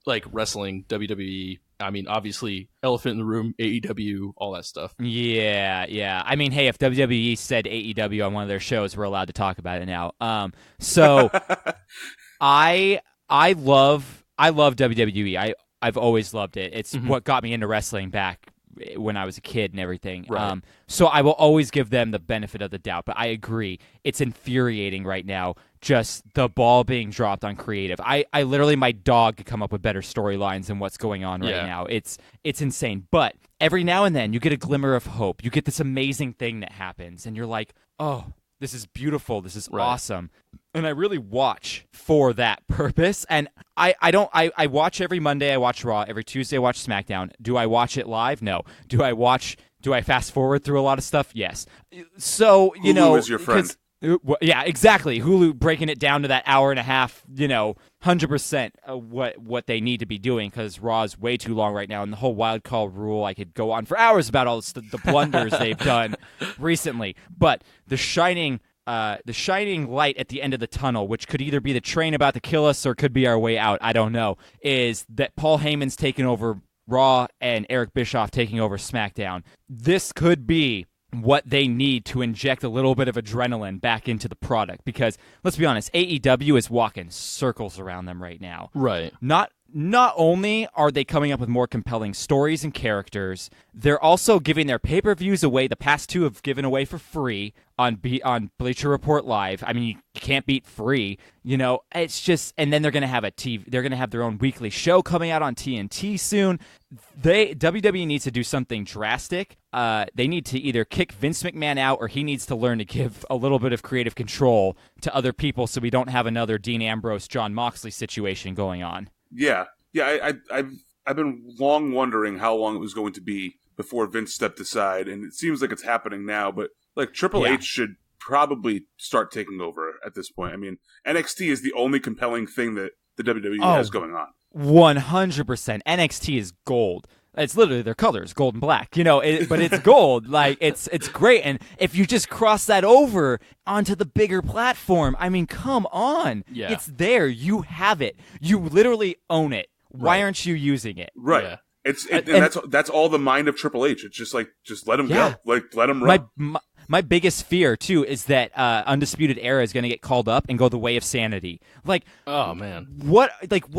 like wrestling, WWE. I mean, obviously, elephant in the room, AEW, all that stuff. Yeah. I mean, hey, if WWE said AEW on one of their shows, we're allowed to talk about it now. So I love WWE. I've always loved it. It's what got me into wrestling back when I was a kid and everything. Right. So I will always give them the benefit of the doubt, but I agree. It's infuriating right now, just the ball being dropped on creative. I literally, my dog could come up with better storylines than what's going on right now. It's insane. But every now and then you get a glimmer of hope. You get this amazing thing that happens and you're like, oh, this is beautiful. This is awesome. And I really watch for that purpose. And I watch every Monday. I watch Raw. Every Tuesday I watch SmackDown. Do I watch it live? No. Do I fast forward through a lot of stuff? Yes. So, Hulu is your friend. Yeah, exactly. Hulu breaking it down to that hour and a half, 100% what they need to be doing, because Raw is way too long right now. And the whole wild call rule, I could go on for hours about all the blunders they've done recently. But the shining light at the end of the tunnel, which could either be the train about to kill us or could be our way out, I don't know, is that Paul Heyman's taking over Raw and Eric Bischoff taking over SmackDown. This could be what they need to inject a little bit of adrenaline back into the product, because let's be honest, AEW is walking circles around them right now. Right. Not not only are they coming up with more compelling stories and characters, they're also giving their pay-per-views away. The past 2 have given away for free on Bleacher Report Live. I mean, you can't beat free. It's just, and then they're gonna have they're gonna have their own weekly show coming out on TNT soon. WWE needs to do something drastic. They need to either kick Vince McMahon out, or he needs to learn to give a little bit of creative control to other people, so we don't have another Dean Ambrose, Jon Moxley situation going on. Yeah. I've been long wondering how long it was going to be before Vince stepped aside, and it seems like it's happening now. But like Triple H should probably start taking over at this point. I mean, NXT is the only compelling thing that the WWE has going on. 100%. NXT is gold. It's literally their colors, gold and black, but it's gold. Like, it's great. And if you just cross that over onto the bigger platform, I mean, come on. Yeah. It's there. You have it. You literally own it. Why aren't you using it? Right. Yeah. That's all the mind of Triple H. It's just let him go. Like, let him run. My biggest fear, too, is that Undisputed Era is going to get called up and go the way of sanity. Like, oh, man. What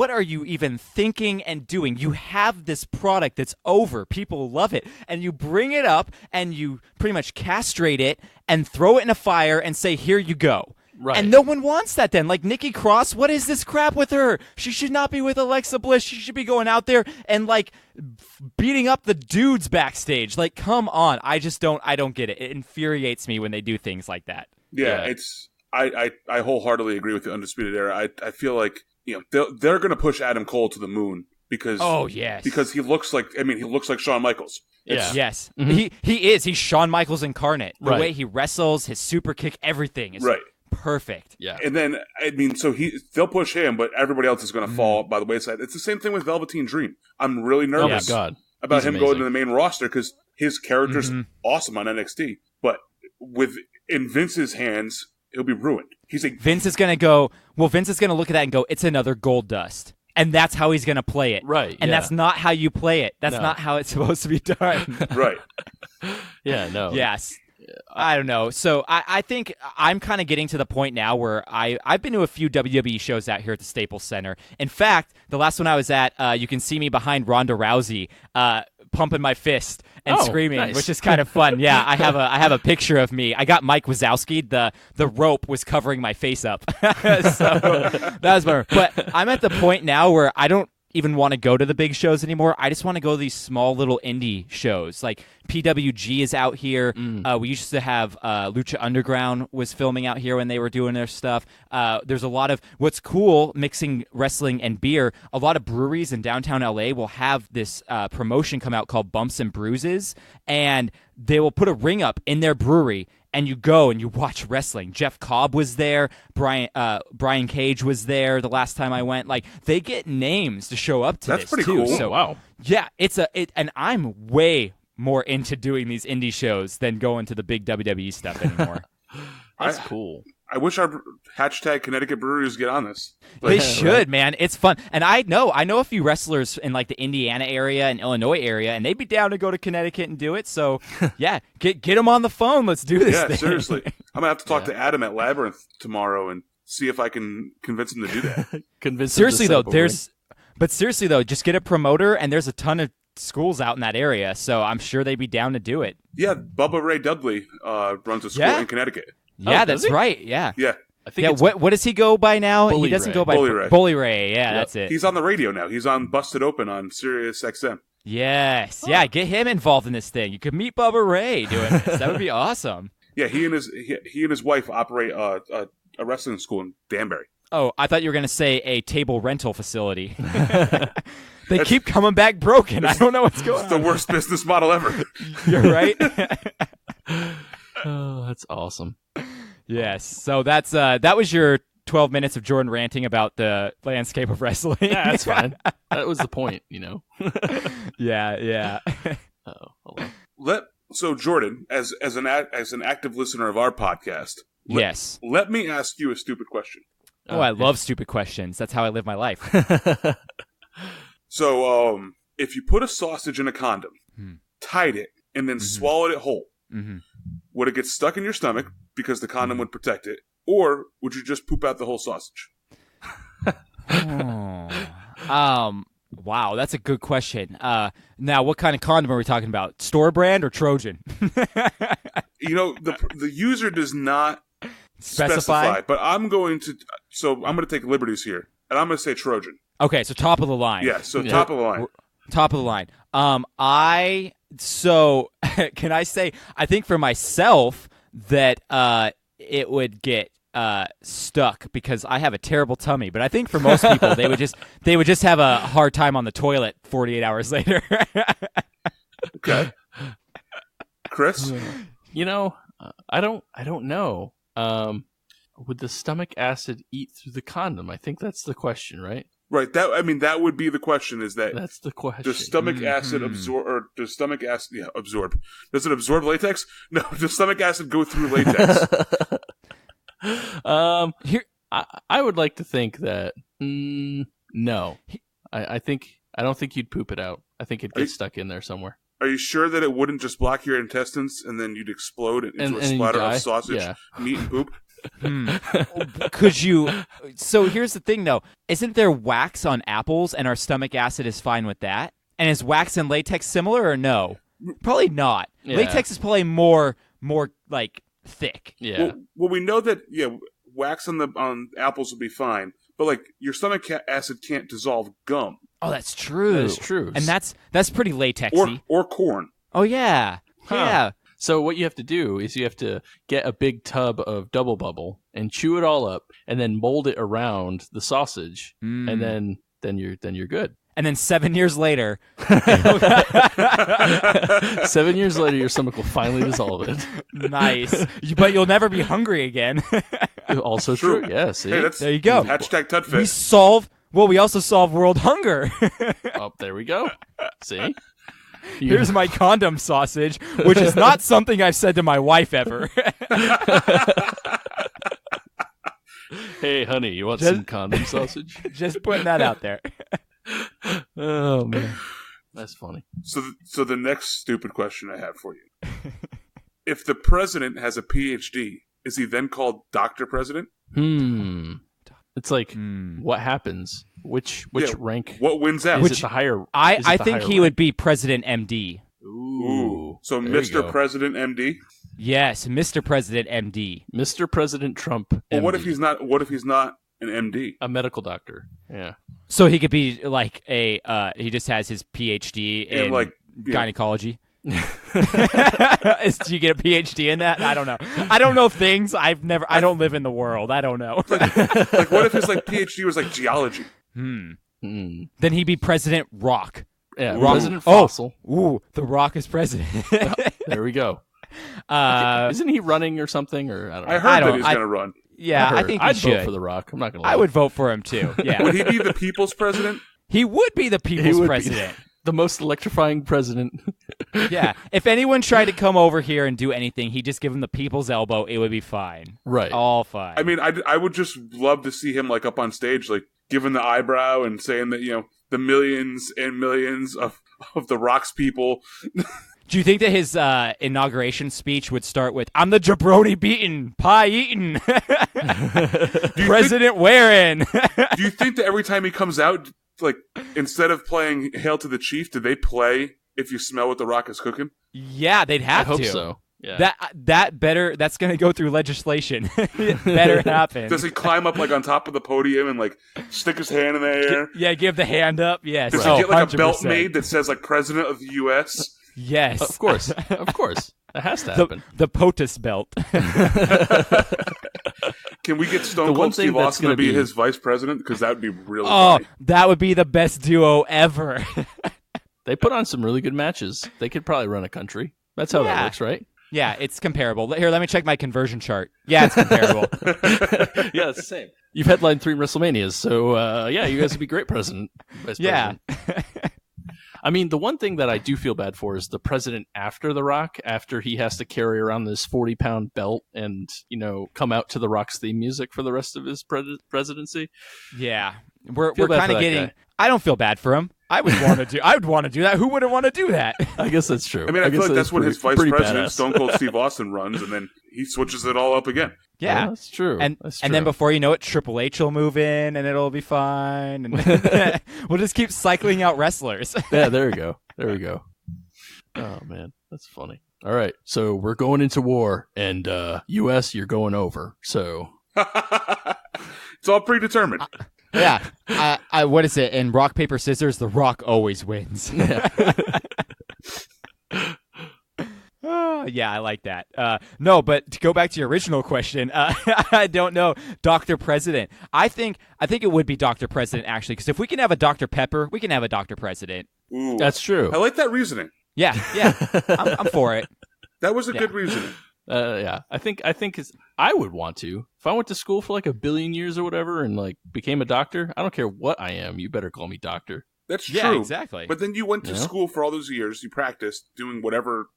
are you even thinking and doing? You have this product that's over. People love it. And you bring it up and you pretty much castrate it and throw it in a fire and say, here you go. Right. And no one wants that then. Like, Nikki Cross, what is this crap with her? She should not be with Alexa Bliss. She should be going out there and, like, beating up the dudes backstage. Like, come on. I don't get it. It infuriates me when they do things like that. Yeah. I wholeheartedly agree with the Undisputed Era. I feel like, they're going to push Adam Cole to the moon because he looks like Shawn Michaels. Yes. Mm-hmm. He is. He's Shawn Michaels incarnate. The way he wrestles, his super kick, everything is perfect. Yeah. And then, I mean, so they'll push him, but everybody else is going to fall by the wayside. It's the same thing with Velveteen Dream. I'm really nervous about him going to the main roster because his character's awesome on NXT. But in Vince's hands, he'll be ruined. Vince is going to go, Vince is going to look at that and go, it's another gold dust. And that's how he's going to play it. Right. And that's not how you play it. That's not how it's supposed to be done. Right. Yeah, no. Yes. I don't know. So I think I'm kind of getting to the point now where I've been to a few WWE shows out here at the Staples Center. In fact, the last one I was at, you can see me behind Ronda Rousey pumping my fist and screaming, which is kind of fun. Yeah, I have a picture of me. I got Mike Wazowski. The rope was covering my face up. So that was my. But I'm at the point now where I don't even want to go to the big shows anymore. I just want to go to these small little indie shows. Like PWG is out here. We used to have Lucha Underground was filming out here when they were doing their stuff. There's a lot of what's cool mixing wrestling and beer. A lot of breweries in downtown LA will have this promotion come out called Bumps and Bruises, and they will put a ring up in their brewery. And you go and you watch wrestling. Jeff Cobb was there. Brian Cage was there the last time I went. Like, they get names to show up to this. That's pretty too. cool. So, wow. Yeah, and I'm way more into doing these indie shows than going to the big WWE stuff anymore. That's cool. I wish our hashtag Connecticut breweries get on this. They should, man. It's fun. And I know a few wrestlers in like the Indiana area and Illinois area, and they'd be down to go to Connecticut and do it. So, yeah, get them on the phone. Let's do this thing. Yeah, seriously. I'm going to have to talk to Adam at Labyrinth tomorrow and see if I can convince him to do that. Seriously, though, just get a promoter, and there's a ton of schools out in that area, so I'm sure they'd be down to do it. Yeah, Bubba Ray Dudley runs a school in Connecticut. Yeah, that's right. Yeah. I think what does he go by now? He doesn't go by Bully Ray. Yeah, that's it. He's on the radio now. He's on Busted Open on Sirius XM. Yes. Yeah, get him involved in this thing. You could meet Bubba Ray doing this. That would be awesome. Yeah, he and his wife operate a wrestling school in Danbury. Oh, I thought you were going to say a table rental facility. They keep coming back broken. I don't know what's going on. It's the worst business model ever. You're right. Oh, that's awesome. Yes. So that was your 12 minutes of Jordan ranting about the landscape of wrestling. Yeah, that's fine. That was the point, Yeah. So Jordan, as an active listener of our podcast, let me ask you a stupid question. I love stupid questions. That's how I live my life. So, if you put a sausage in a condom, tied it, and then swallowed it whole, would it get stuck in your stomach because the condom would protect it, or would you just poop out the whole sausage? Wow, that's a good question. Now, what kind of condom are we talking about? Store brand or Trojan? The user does not specify, but I'm going to take liberties here, and I'm going to say Trojan. Okay, so top of the line. Yeah, top of the line. Top of the line. Can I say, I think for myself that it would get stuck because I have a terrible tummy. But I think for most people, they would just have a hard time on the toilet 48 hours later. Okay. Chris? I don't know. Would the stomach acid eat through the condom? I think that's the question, right? Right. That would be the question. That's the question. Does stomach acid absorb? Or does stomach acid absorb? Does it absorb latex? No. Does stomach acid go through latex? I would like to think that no. I don't think you'd poop it out. I think it'd get stuck in there somewhere. Are you sure that it wouldn't just block your intestines and then you'd explode into a splatter of sausage, meat, and poop? Could you? So here's the thing, though. Isn't there wax on apples, and our stomach acid is fine with that? And is wax and latex similar, or no? Probably not. Yeah. Latex is probably more like thick. Yeah. Well, we know that wax on apples would be fine, but like your stomach acid can't dissolve gum. Oh, that's true. That is true. And that's pretty latexy. Or corn. Oh yeah. Huh. Yeah. So what you have to do is you have to get a big tub of Double Bubble and chew it all up, and then mold it around the sausage, and then you're good. And then 7 years later, 7 years later, your stomach will finally dissolve it. Nice, but you'll never be hungry again. Also true. Yeah. See, hey, there you go. #TutFit. We also solve world hunger. Oh, there we go. See. Here's my condom sausage, which is not something I've said to my wife ever. Hey, honey, you want some condom sausage? Just putting that out there. Oh, man. That's funny. So the next stupid question I have for you. If the president has a PhD, is he then called Dr. President? It's like, what happens? Which rank? What wins out? Is it the higher? I think he would be President M.D. Ooh. So Mr. President M.D.? Yes, Mr. President M.D. Mr. President Trump. Well, MD. What if he's not an M.D.? A medical doctor. Yeah. So he could be like he just has his PhD in gynecology. Do you get a PhD in that? I don't know. I don't know things. I don't live in the world. I don't know. Like what if his PhD was like geology? Then he'd be President Rock. Yeah, President Fossil. Ooh, the Rock is president. There we go. Isn't he running or something? Or I don't know. I heard that he's going to run. Yeah, I think I'd he should vote for the Rock. I'm not going to lie. I would vote for him too. Yeah. Would he be the people's president? He would be the people's president. The most electrifying president. Yeah. If anyone tried to come over here and do anything, he'd just give him the people's elbow. It would be fine. Right. All fine. I mean, I would just love to see him up on stage, giving the eyebrow and saying that, the millions and millions of the Rock's people. Do you think that his inauguration speech would start with, "I'm the jabroni beaten, pie eaten, President wearing"? Do you think that every time he comes out, instead of playing "Hail to the Chief," do they play "If You Smell What the Rock Is Cooking"? Yeah, they'd have to. I hope so. Yeah. That's going to go through legislation. It better happen. Does he climb up on top of the podium and stick his hand in the air? Give the hand up. Yes. Does he get a belt made that says President of the U.S.? Yes. Of course. That has to happen. The POTUS belt. Can we get Stone Cold Steve Austin to be his vice president? Because that would be really funny. That would be the best duo ever. They put on some really good matches. They could probably run a country. That's how that works, right? Yeah, it's comparable. Here, let me check my conversion chart. Yeah, it's comparable. Yeah, it's the same. You've headlined 3 WrestleManias, so you guys would be great vice president. Yeah. I mean, the one thing that I do feel bad for is the president after The Rock, after he has to carry around this 40-pound belt and, come out to The Rock's theme music for the rest of his presidency. Yeah. We're kind of getting... I don't feel bad for him. I would want to do that. Who wouldn't want to do that? I guess that's true. I mean, I feel like that's what his vice president, badass. Stone Cold Steve Austin, runs, and then he switches it all up again. Yeah, well, that's true. And then before you know it, Triple H will move in, and it'll be fine. And we'll just keep cycling out wrestlers. Yeah, there we go. Oh man, that's funny. All right, so we're going into war, and U.S. you're going over. So it's all predetermined. Yeah. What is it? In rock, paper, scissors, The Rock always wins. Yeah. Yeah, I like that. No, but to go back to your original question, I don't know. Dr. President. I think it would be Dr. President, actually, because if we can have a Dr. Pepper, we can have a Dr. President. Ooh, that's true. I like that reasoning. Yeah. I'm for it. That was a good reasoning. Yeah, I think I would want to. If I went to school for like 1 billion years or whatever and like became a doctor, I don't care what I am. You better call me doctor. That's true. Yeah, exactly. But then you went to school for all those years. You practiced doing whatever,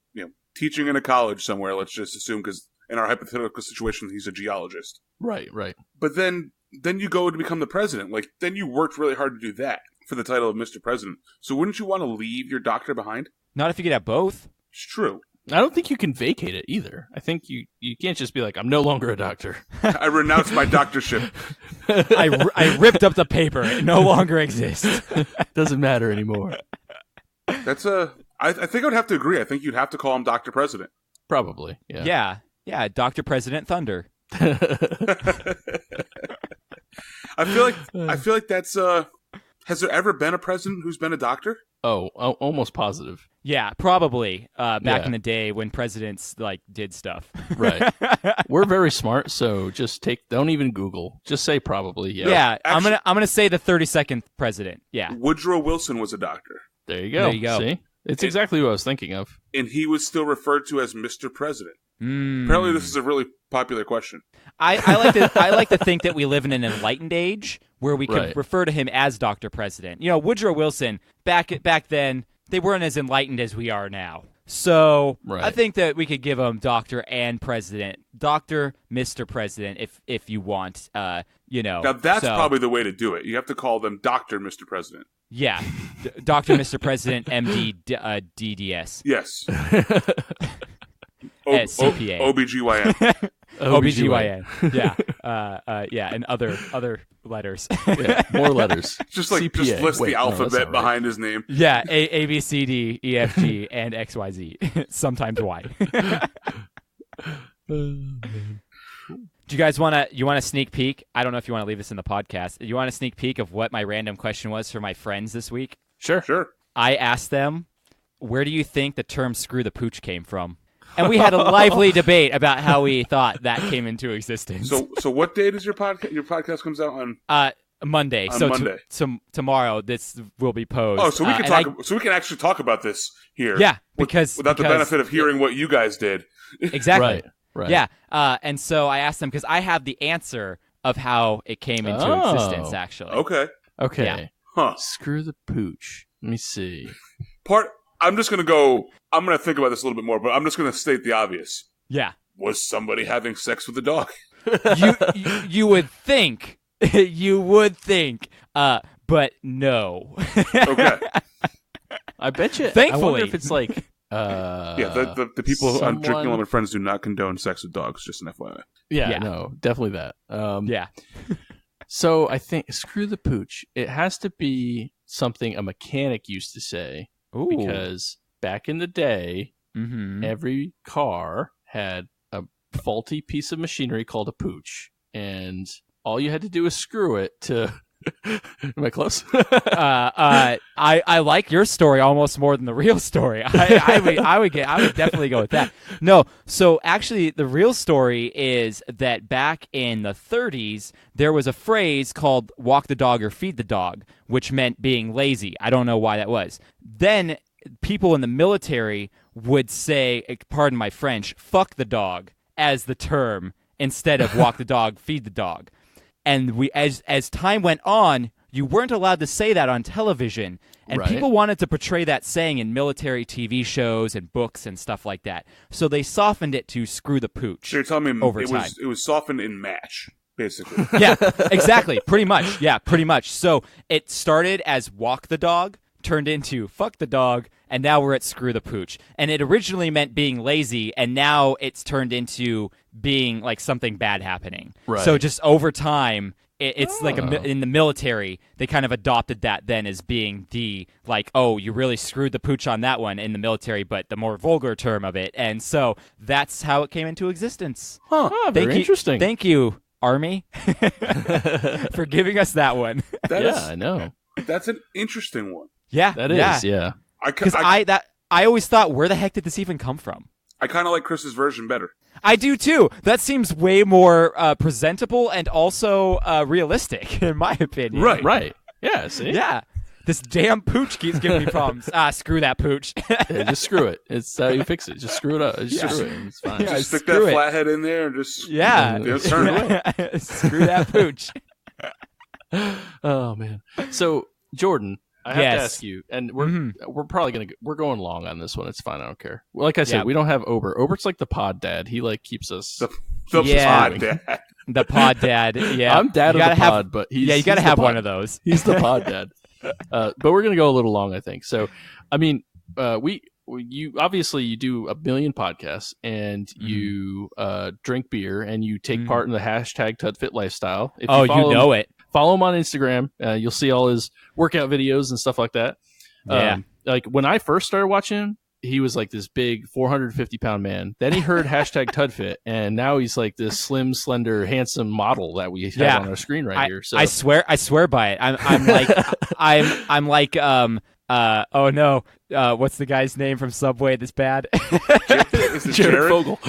teaching in a college somewhere. Let's just assume, because in our hypothetical situation, he's a geologist. Right. But then you go to become the president. Like, then you worked really hard to do that for the title of Mr. President. So wouldn't you want to leave your doctor behind? Not if you could have both. It's true. I don't think you can vacate it either. I think you can't just be like, I'm no longer a doctor. I renounced my doctorship. I ripped up the paper. It no longer exists. Doesn't matter anymore. That's I think I would have to agree. I think you'd have to call him Dr. President. Probably, yeah. Yeah, Dr. President Thunder. I feel like that's has there ever been a president who's been a doctor? Oh, almost positive. Yeah, probably. Back in the day when presidents did stuff. Right. We're very smart, so just don't even Google. Just say probably. Yeah. Yeah, Actually, I'm gonna say the 32nd president. Yeah. Woodrow Wilson was a doctor. There you go. See? It's exactly what I was thinking of. And he was still referred to as Mr. President. Apparently this is a really popular question. I like to think that we live in an enlightened age where we can refer to him as Dr. President. Woodrow Wilson, back then, they weren't as enlightened as we are now. So I think that we could give him Doctor and President. Dr. Mr. President, if you want. Now that's probably the way to do it. You have to call them Dr. Mr. President. Yeah. Dr. Mr. President, M.D. D.D.S. Yes. C.P.A. O.B.G.Y.N. O.B.G.Y.N. Yeah. And other letters. Yeah, more letters. Just list the alphabet behind his name. Yeah, A, B, C, D, E, F, G, and X, Y, Z. Sometimes Y. Do you guys want a sneak peek? I don't know if you want to leave this in the podcast. Do you want a sneak peek of what my random question was for my friends this week? Sure. I asked them, where do you think the term "screw the pooch" came from? And we had a lively debate about how we thought that came into existence. So what date is your podcast? Your podcast comes out on Monday. On Monday. Tomorrow this will be posed. Oh, so we can so we can actually talk about this here. Yeah, because the benefit of hearing what you guys did. Exactly. Right. Yeah. And so I asked them because I have the answer of how it came into existence. Actually. Okay. Yeah. Huh. Screw the pooch. Let me see. I'm just going to think about this a little bit more, but I'm just going to state the obvious. Yeah. Was somebody having sex with a dog? You would think. You would think. But no. Okay. I bet you. Thankfully. I wonder if it's like... the people on Drinking Alone with Friends do not condone sex with dogs, just an FYI. Yeah, no, definitely that. Yeah. So I think, screw the pooch. It has to be something a mechanic used to say. Ooh. Because back in the day, every car had a faulty piece of machinery called a pooch. And all you had to do was screw it to... Am I close? I like your story almost more than the real story. I would definitely go with that. No, so actually the real story is that back in the 30s there was a phrase called walk the dog or feed the dog, which meant being lazy. I don't know why that was. Then people in the military would say, pardon my French, fuck the dog as the term instead of walk the dog, feed the dog. And as time went on, you weren't allowed to say that on television. And people wanted to portray that saying in military TV shows and books and stuff like that. So they softened it to screw the pooch. So you're telling me over time. It was softened in MASH, basically. Yeah, exactly. Pretty much. Yeah, pretty much. So it started as walk the dog turned into fuck the dog, and now we're at screw the pooch. And it originally meant being lazy, and now it's turned into being like something bad happening. Right. So just over time, it's like in the military, they kind of adopted that then as being the like, oh, you really screwed the pooch on that one in the military, but the more vulgar term of it. And so that's how it came into existence. Huh. Very interesting. Thank you, Army, for giving us that one. I know. That's an interesting one. Yeah, that is. Yeah, because I always thought, where the heck did this even come from? I kind of like Chris's version better. I do too. That seems way more presentable and also realistic, in my opinion. Right. Yeah. See. Yeah. This damn pooch keeps giving me problems. Screw that pooch. Yeah, just screw it. It's how you fix it. Just screw it up. Just screw it. It's fine. Yeah, just stick that flathead in there and just turn it away. Screw that pooch. Oh man. So Jordan, I have to ask you, and we're probably we're going long on this one. It's fine. I don't care. Like I said, we don't have Obert. Obert's like the pod dad. He like keeps us the pod dad. The pod dad. Yeah, I'm dad of the pod, but you got to have one of those. He's the pod dad. But we're gonna go a little long, I think. So, I mean, you obviously you do a million podcasts and you drink beer and you take part in the hashtag TudFit lifestyle. If you know it. Follow him on Instagram. You'll see all his workout videos and stuff like that. Yeah. Like when I first started watching him, he was like this big 450-pound man. Then he heard hashtag TudFit, and now he's like this slim, slender, handsome model that we have on our screen here. So I swear by it. I'm like oh no, what's the guy's name from Subway that's bad? Is it Jared Fogle?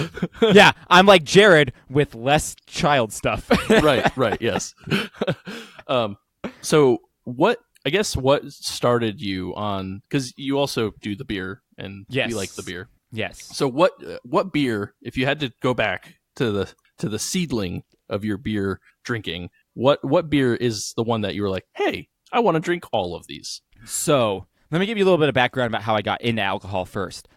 Yeah, I'm like Jared with less child stuff. Right, yes. So what started you on, because you also do the beer and we like the beer. Yes. So what beer, if you had to go back to the seedling of your beer drinking, what beer is the one that you were like, hey, I want to drink all of these? So let me give you a little bit of background about how I got into alcohol first.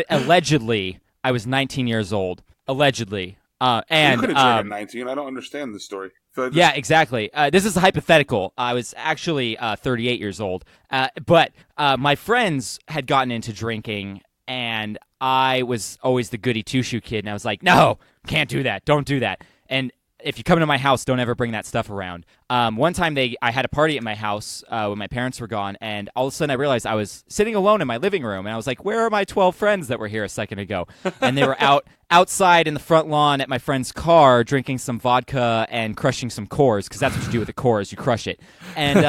Allegedly, I was 19 years old. Allegedly. And you could have turned 19. I don't understand this story. Yeah, exactly. This is hypothetical. I was actually 38 years old. But my friends had gotten into drinking, and I was always the goody two-shoe kid, and I was like, no, can't do that. Don't do that. And if you come into my house, don't ever bring that stuff around. One time I had a party at my house when my parents were gone, and all of a sudden I realized I was sitting alone in my living room, and I was like, where are my 12 friends that were here a second ago? And they were outside in the front lawn at my friend's car drinking some vodka and crushing some cores, because that's what you do with the cores, you crush it. And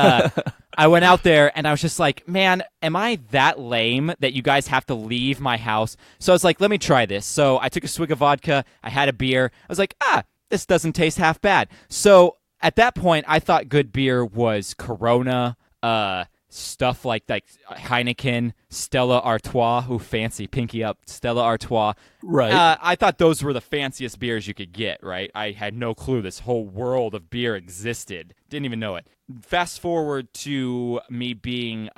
I went out there, and I was just like, man, am I that lame that you guys have to leave my house? So I was like, let me try this. So I took a swig of vodka, I had a beer, I was like, this doesn't taste half bad. So at that point, I thought good beer was Corona, stuff like Heineken, Stella Artois. Ooh, fancy, pinky up, Stella Artois. Right. I thought those were the fanciest beers you could get, right? I had no clue this whole world of beer existed. Didn't even know it. Fast forward to me being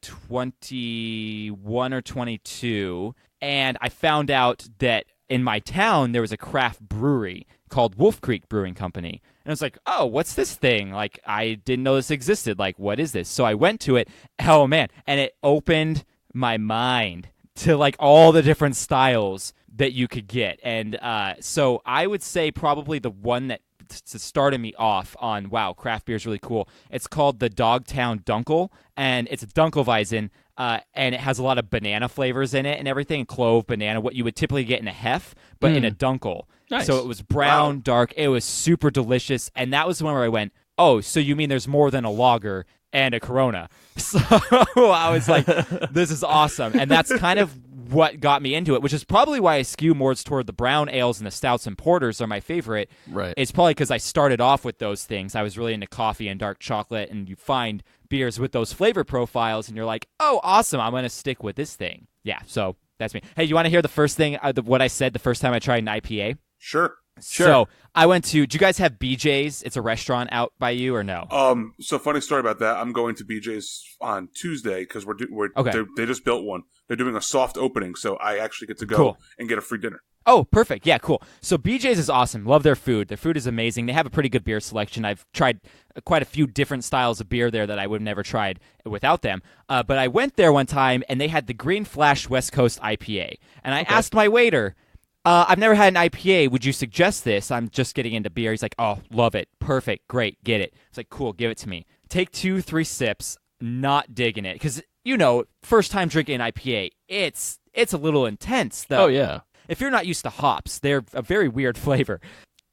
21 or 22, and I found out that in my town there was a craft brewery called Wolf Creek Brewing Company. And I was like, oh, what's this thing? Like, I didn't know this existed. Like, what is this? So I went to it. Oh, man. And it opened my mind to, like, all the different styles that you could get. And so I would say probably the one that started me off on, wow, craft beer is really cool. It's called the Dogtown Dunkel, and it's a Dunkelweizen, and it has a lot of banana flavors in it and everything, clove, banana, what you would typically get in a hef, but in a Dunkel. Nice. So it was brown, dark. It was super delicious, and that was the one where I went, oh, so you mean there's more than a lager and a Corona? So I was like, this is awesome, and that's kind of what got me into it, which is probably why I skew more toward the brown ales, and the stouts and porters are my favorite. Right. It's probably because I started off with those things. I was really into coffee and dark chocolate, and you find beers with those flavor profiles, and you're like, oh, awesome, I'm going to stick with this thing. Yeah, so that's me. Hey, you want to hear the first thing, what I said the first time I tried an IPA? Sure. So I went to, do you guys have BJ's? It's a restaurant out by you, or no? So funny story about that. I'm going to BJ's on Tuesday because they just built one. They're doing a soft opening, so I actually get to go and get a free dinner. Oh, perfect. Yeah, cool. So BJ's is awesome. Love their food. Their food is amazing. They have a pretty good beer selection. I've tried quite a few different styles of beer there that I would have never tried without them. But I went there one time, and they had the Green Flash West Coast IPA. And I asked my waiter, I've never had an IPA. Would you suggest this? I'm just getting into beer. He's like, oh, love it. Perfect. Great. Get it. It's like, cool. Give it to me. Take 2-3 sips. Not digging it. Because, first time drinking an IPA, it's a little intense, though. Oh, yeah. If you're not used to hops, they're a very weird flavor.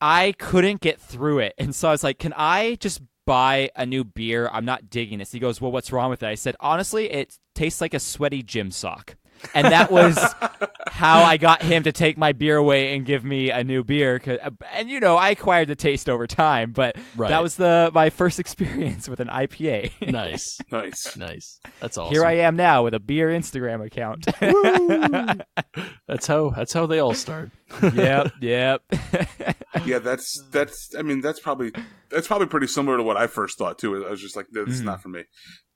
I couldn't get through it. And so I was like, can I just buy a new beer? I'm not digging this. He goes, well, what's wrong with it? I said, honestly, it tastes like a sweaty gym sock. And that was how I got him to take my beer away and give me a new beer. And, I acquired the taste over time, but that was my first experience with an IPA. Nice. That's awesome. Here I am now with a beer Instagram account. That's how they all start. Yep. Yeah, that's probably pretty similar to what I first thought too. I was just like, this is not for me.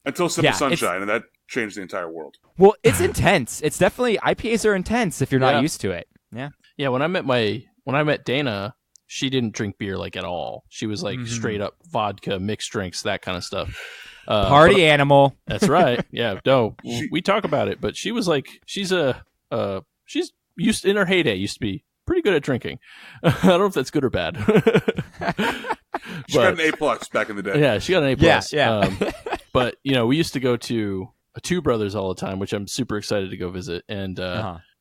Until Sip of Sunshine, and that changed the entire world. Well, it's intense. It's definitely, IPAs are intense if you're not used to it. Yeah. Yeah, when I met Dana, she didn't drink beer like at all. She was like straight up vodka, mixed drinks, that kind of stuff. Party animal. That's right. Yeah. No, we talk about it, but she was like, she's used in her heyday used to be pretty good at drinking. I don't know if that's good or bad. She got an A+ back in the day. Yeah, she got an A+. Yeah. But we used to go to Two Brothers all the time, which I'm super excited to go visit. And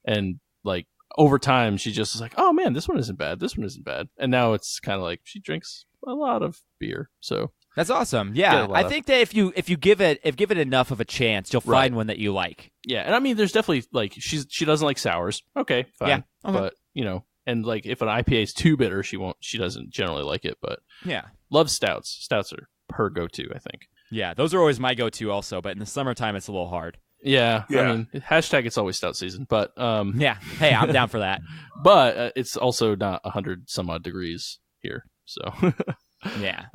and like over time, she just was like, "Oh man, this one isn't bad. This one isn't bad." And now it's kind of like she drinks a lot of beer. So that's awesome. Yeah, I think that if you give it enough of a chance, you'll find one that you like. Yeah, and I mean, there's definitely like she doesn't like sours. Okay, fine. Yeah, okay. But and like if an IPA is too bitter, she doesn't generally like it. But loves stouts. Stouts are her go-to, I think. Yeah, those are always my go-to also, but in the summertime it's a little hard. Yeah. I mean, hashtag it's always stout season, but yeah, hey, I'm down for that. But it's also not 100 some odd degrees here, so yeah.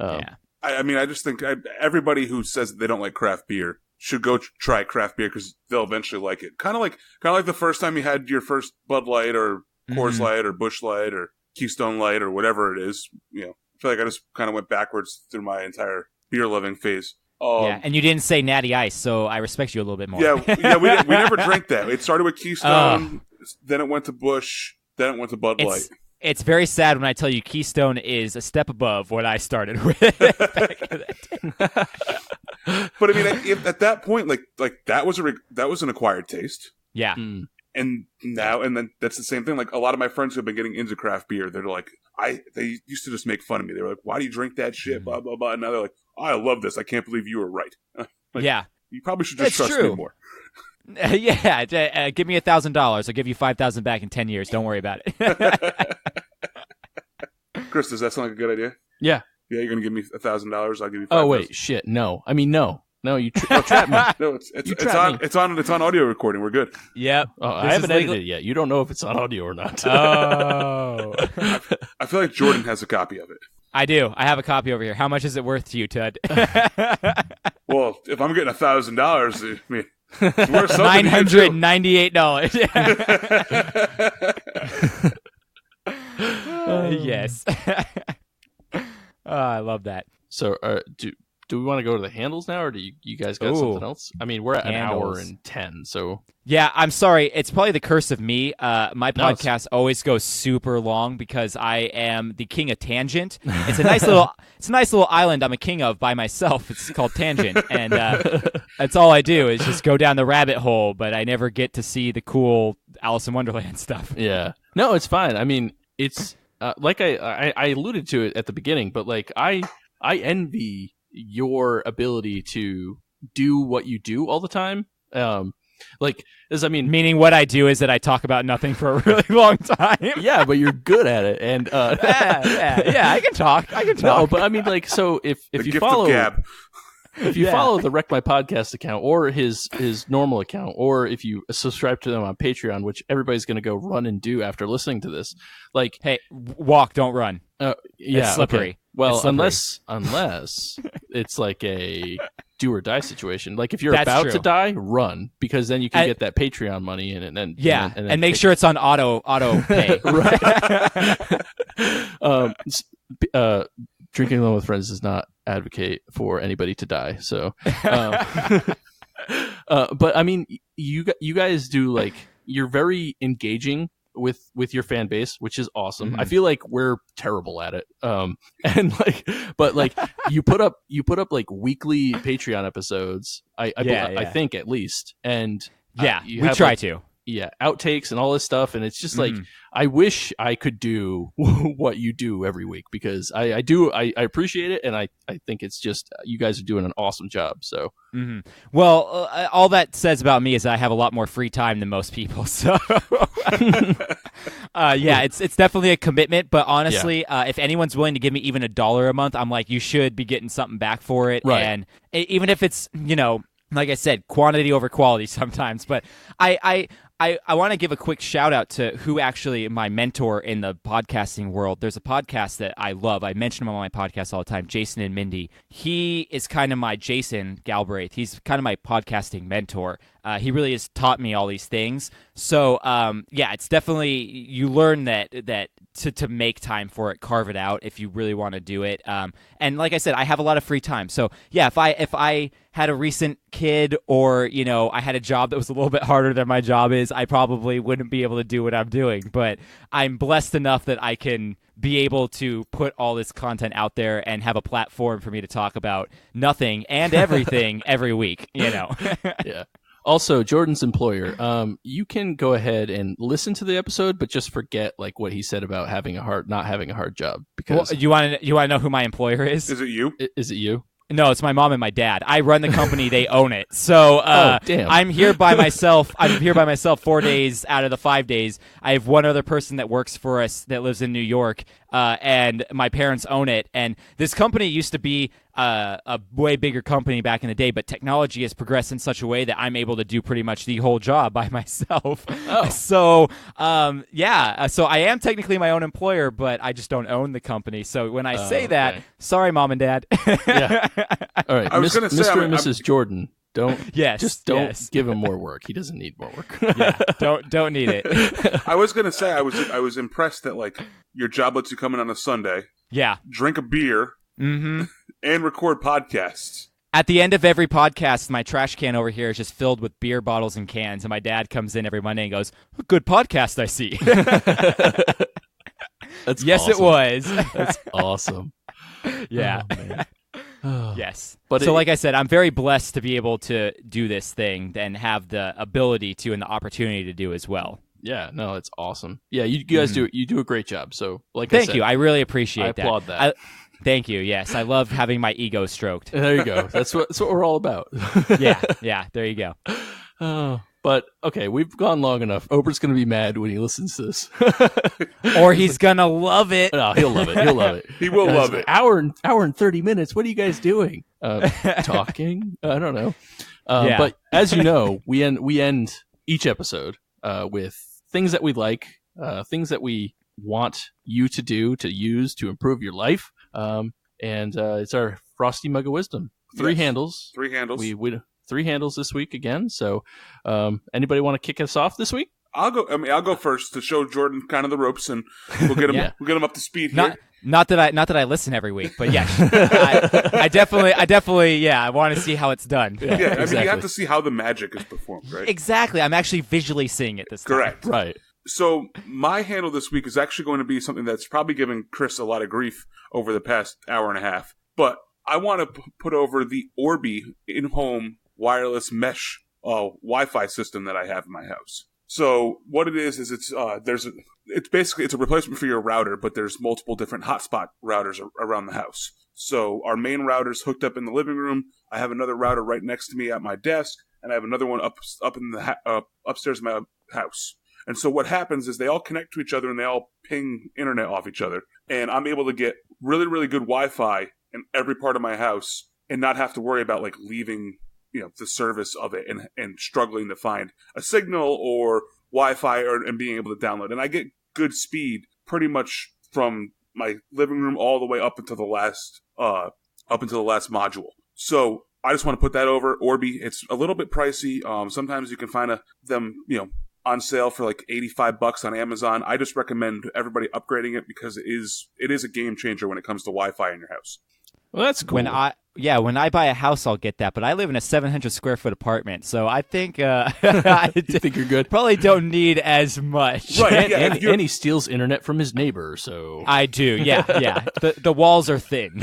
I mean, I just think everybody who says they don't like craft beer should go try craft beer because they'll eventually like it. Kind of like the first time you had your first Bud Light or Coors Light or Busch Light or Keystone Light or whatever it is. I feel like I just kind of went backwards through my entire beer loving phase. And you didn't say Natty Ice, so I respect you a little bit more. Yeah, we never drank that. It started with Keystone, then it went to Busch, then it went to Bud Light. It's very sad when I tell you Keystone is a step above what I started with. But I mean, at that point, like that was an acquired taste. Yeah. And now, and then that's the same thing. Like a lot of my friends who have been getting into craft beer, they're like, they used to just make fun of me. They were like, "Why do you drink that shit?" Blah blah blah. And now they're like, oh, "I love this. I can't believe you were right." Yeah, you probably should just trust me more. Yeah, give me $1,000. I'll give you 5,000 back in 10 years. Don't worry about it. Chris, does that sound like a good idea? Yeah. Yeah, you're gonna give me $1,000. I'll give you. Oh wait, shit, no. I mean, no, you trapped me. No, it's on audio recording. We're good. Yep. Oh, I haven't edited it yet. You don't know if it's on audio or not. Oh. I feel like Jordan has a copy of it. I do. I have a copy over here. How much is it worth to you, Ted? Well, if I'm getting $1,000, I mean, it's worth something. $998. Yes. I love that. So, do we want to go to the handles now, or do you guys got something else? I mean, we're at handles. an hour and 10, so... Yeah, I'm sorry. It's probably the curse of me. My podcast always goes super long because I am the king of tangent. It's a nice little island I'm a king of by myself. It's called Tangent, and that's all I do is just go down the rabbit hole, but I never get to see the cool Alice in Wonderland stuff. Yeah. No, it's fine. I mean, it's like I alluded to it at the beginning, but like I envy your ability to do what you do all the time. Meaning what I do is that I talk about nothing for a really long time. Yeah, but you're good at it, and yeah, I can talk. No, but I mean, like, so if you follow follow the Wreck My Podcast account or his normal account, or if you subscribe to them on Patreon, which everybody's going to go run and do after listening to this, like, hey, walk, don't run. Yeah, it's slippery. Okay. Well, unless it's like a do or die situation. Like if you're That's about true. to die, run, because then you can get that Patreon money and then and make sure it's on auto pay. Right. Drinking alone with friends does not advocate for anybody to die. So, but I mean, you guys do, like, you're very engaging with your fan base, which is awesome. I feel like we're terrible at it. And like, but like you put up like weekly Patreon episodes. I think at least, and we try to. Yeah, outtakes and all this stuff, and it's just like I wish I could do what you do every week, because I appreciate it, and I think it's just you guys are doing an awesome job. So, well, all that says about me is I have a lot more free time than most people. So, it's definitely a commitment. But honestly, if anyone's willing to give me even $1 a month, I'm like, you should be getting something back for it, right. And even if it's, like I said, quantity over quality sometimes. But I want to give a quick shout out to who actually my mentor in the podcasting world. There's a podcast that I love. I mention him on my podcast all the time, Jason and Mindy. He is kind of my Jason Galbraith. He's kind of my podcasting mentor. He really has taught me all these things. So, it's definitely, you learn that to make time for it, carve it out if you really want to do it. And like I said, I have a lot of free time. So yeah, if I had a recent kid, or, I had a job that was a little bit harder than my job is, I probably wouldn't be able to do what I'm doing. But I'm blessed enough that I can be able to put all this content out there and have a platform for me to talk about nothing and everything every week, Yeah. Also, Jordan's employer, you can go ahead and listen to the episode, but just forget like what he said about not having a hard job. Because you want to know who my employer is? Is it you? Is it you? No, it's my mom and my dad. I run the company; they own it. So damn. I'm here by myself. 4 days out of the 5 days. I have one other person that works for us that lives in New York, and my parents own it. And this company used to be a way bigger company back in the day, but technology has progressed in such a way that I'm able to do pretty much the whole job by myself. Oh. So, so I am technically my own employer, but I just don't own the company. So when I say that, sorry, Mom and Dad. Yeah. All right, I was going to say, Mr. and Mrs. Jordan, don't Yes. give him more work. He doesn't need more work. Yeah, don't need it. I was going to say, I was impressed that like your job lets you come in on a Sunday, drink a beer, and record podcasts. At the end of every podcast, my trash can over here is just filled with beer bottles and cans, and my dad comes in every Monday and goes, "Good podcast, I see." That's yes, awesome. It was. That's awesome. Yeah. Oh, man. Yes. But so like I said, I'm very blessed to be able to do this thing and have the ability to and the opportunity to do as well. Yeah, no, it's awesome. Yeah, you guys do a great job. So Thank you. I really appreciate that. I applaud that. Thank you. Yes, I love having my ego stroked. There you go. That's what we're all about. Yeah, there you go. But okay, we've gone long enough. Obert's going to be mad when he listens to this. Or he's going to love it. No, he'll love it. He'll love it. He will love it. Hour and 30 minutes. What are you guys doing? Talking? I don't know. But as you know, we end each episode with things that we like, things that we want you to do, to use to improve your life. And it's our Frosty Mug of Wisdom. Three handles. We 3 handles this week again. So, anybody want to kick us off this week? I'll go first to show Jordan kind of the ropes, and we'll get him. We'll get him up to speed here. Not that I listen every week, but yeah, I definitely, I want to see how it's done. Yeah, exactly. I mean, you have to see how the magic is performed, right? Exactly. I'm actually visually seeing it this time. Correct. Right. So my handle this week is actually going to be something that's probably given Chris a lot of grief over the past hour and a half, but I want to put over the Orobi in-home wireless mesh Wi-Fi system that I have in my house. So what it is it's basically a replacement for your router, but there's multiple different hotspot routers around the house. So our main router's hooked up in the living room. I have another router right next to me at my desk, and I have another one up in the upstairs in my house. And so what happens is they all connect to each other and they all ping internet off each other, and I'm able to get really, really good Wi-Fi in every part of my house and not have to worry about like leaving the service of it and struggling to find a signal or Wi-Fi and being able to download. And I get good speed pretty much from my living room all the way up until the last module. So I just want to put that over. Orbi, it's a little bit pricey. Sometimes you can find them, on sale for like $85 on Amazon. I just recommend everybody upgrading it because it is a game changer when it comes to Wi-Fi in your house. Well, that's cool. When I buy a house, I'll get that. But I live in a 700 square foot apartment, so I think I think you're good. Probably don't need as much. Right? And he steals internet from his neighbor, so I do. Yeah. The walls are thin.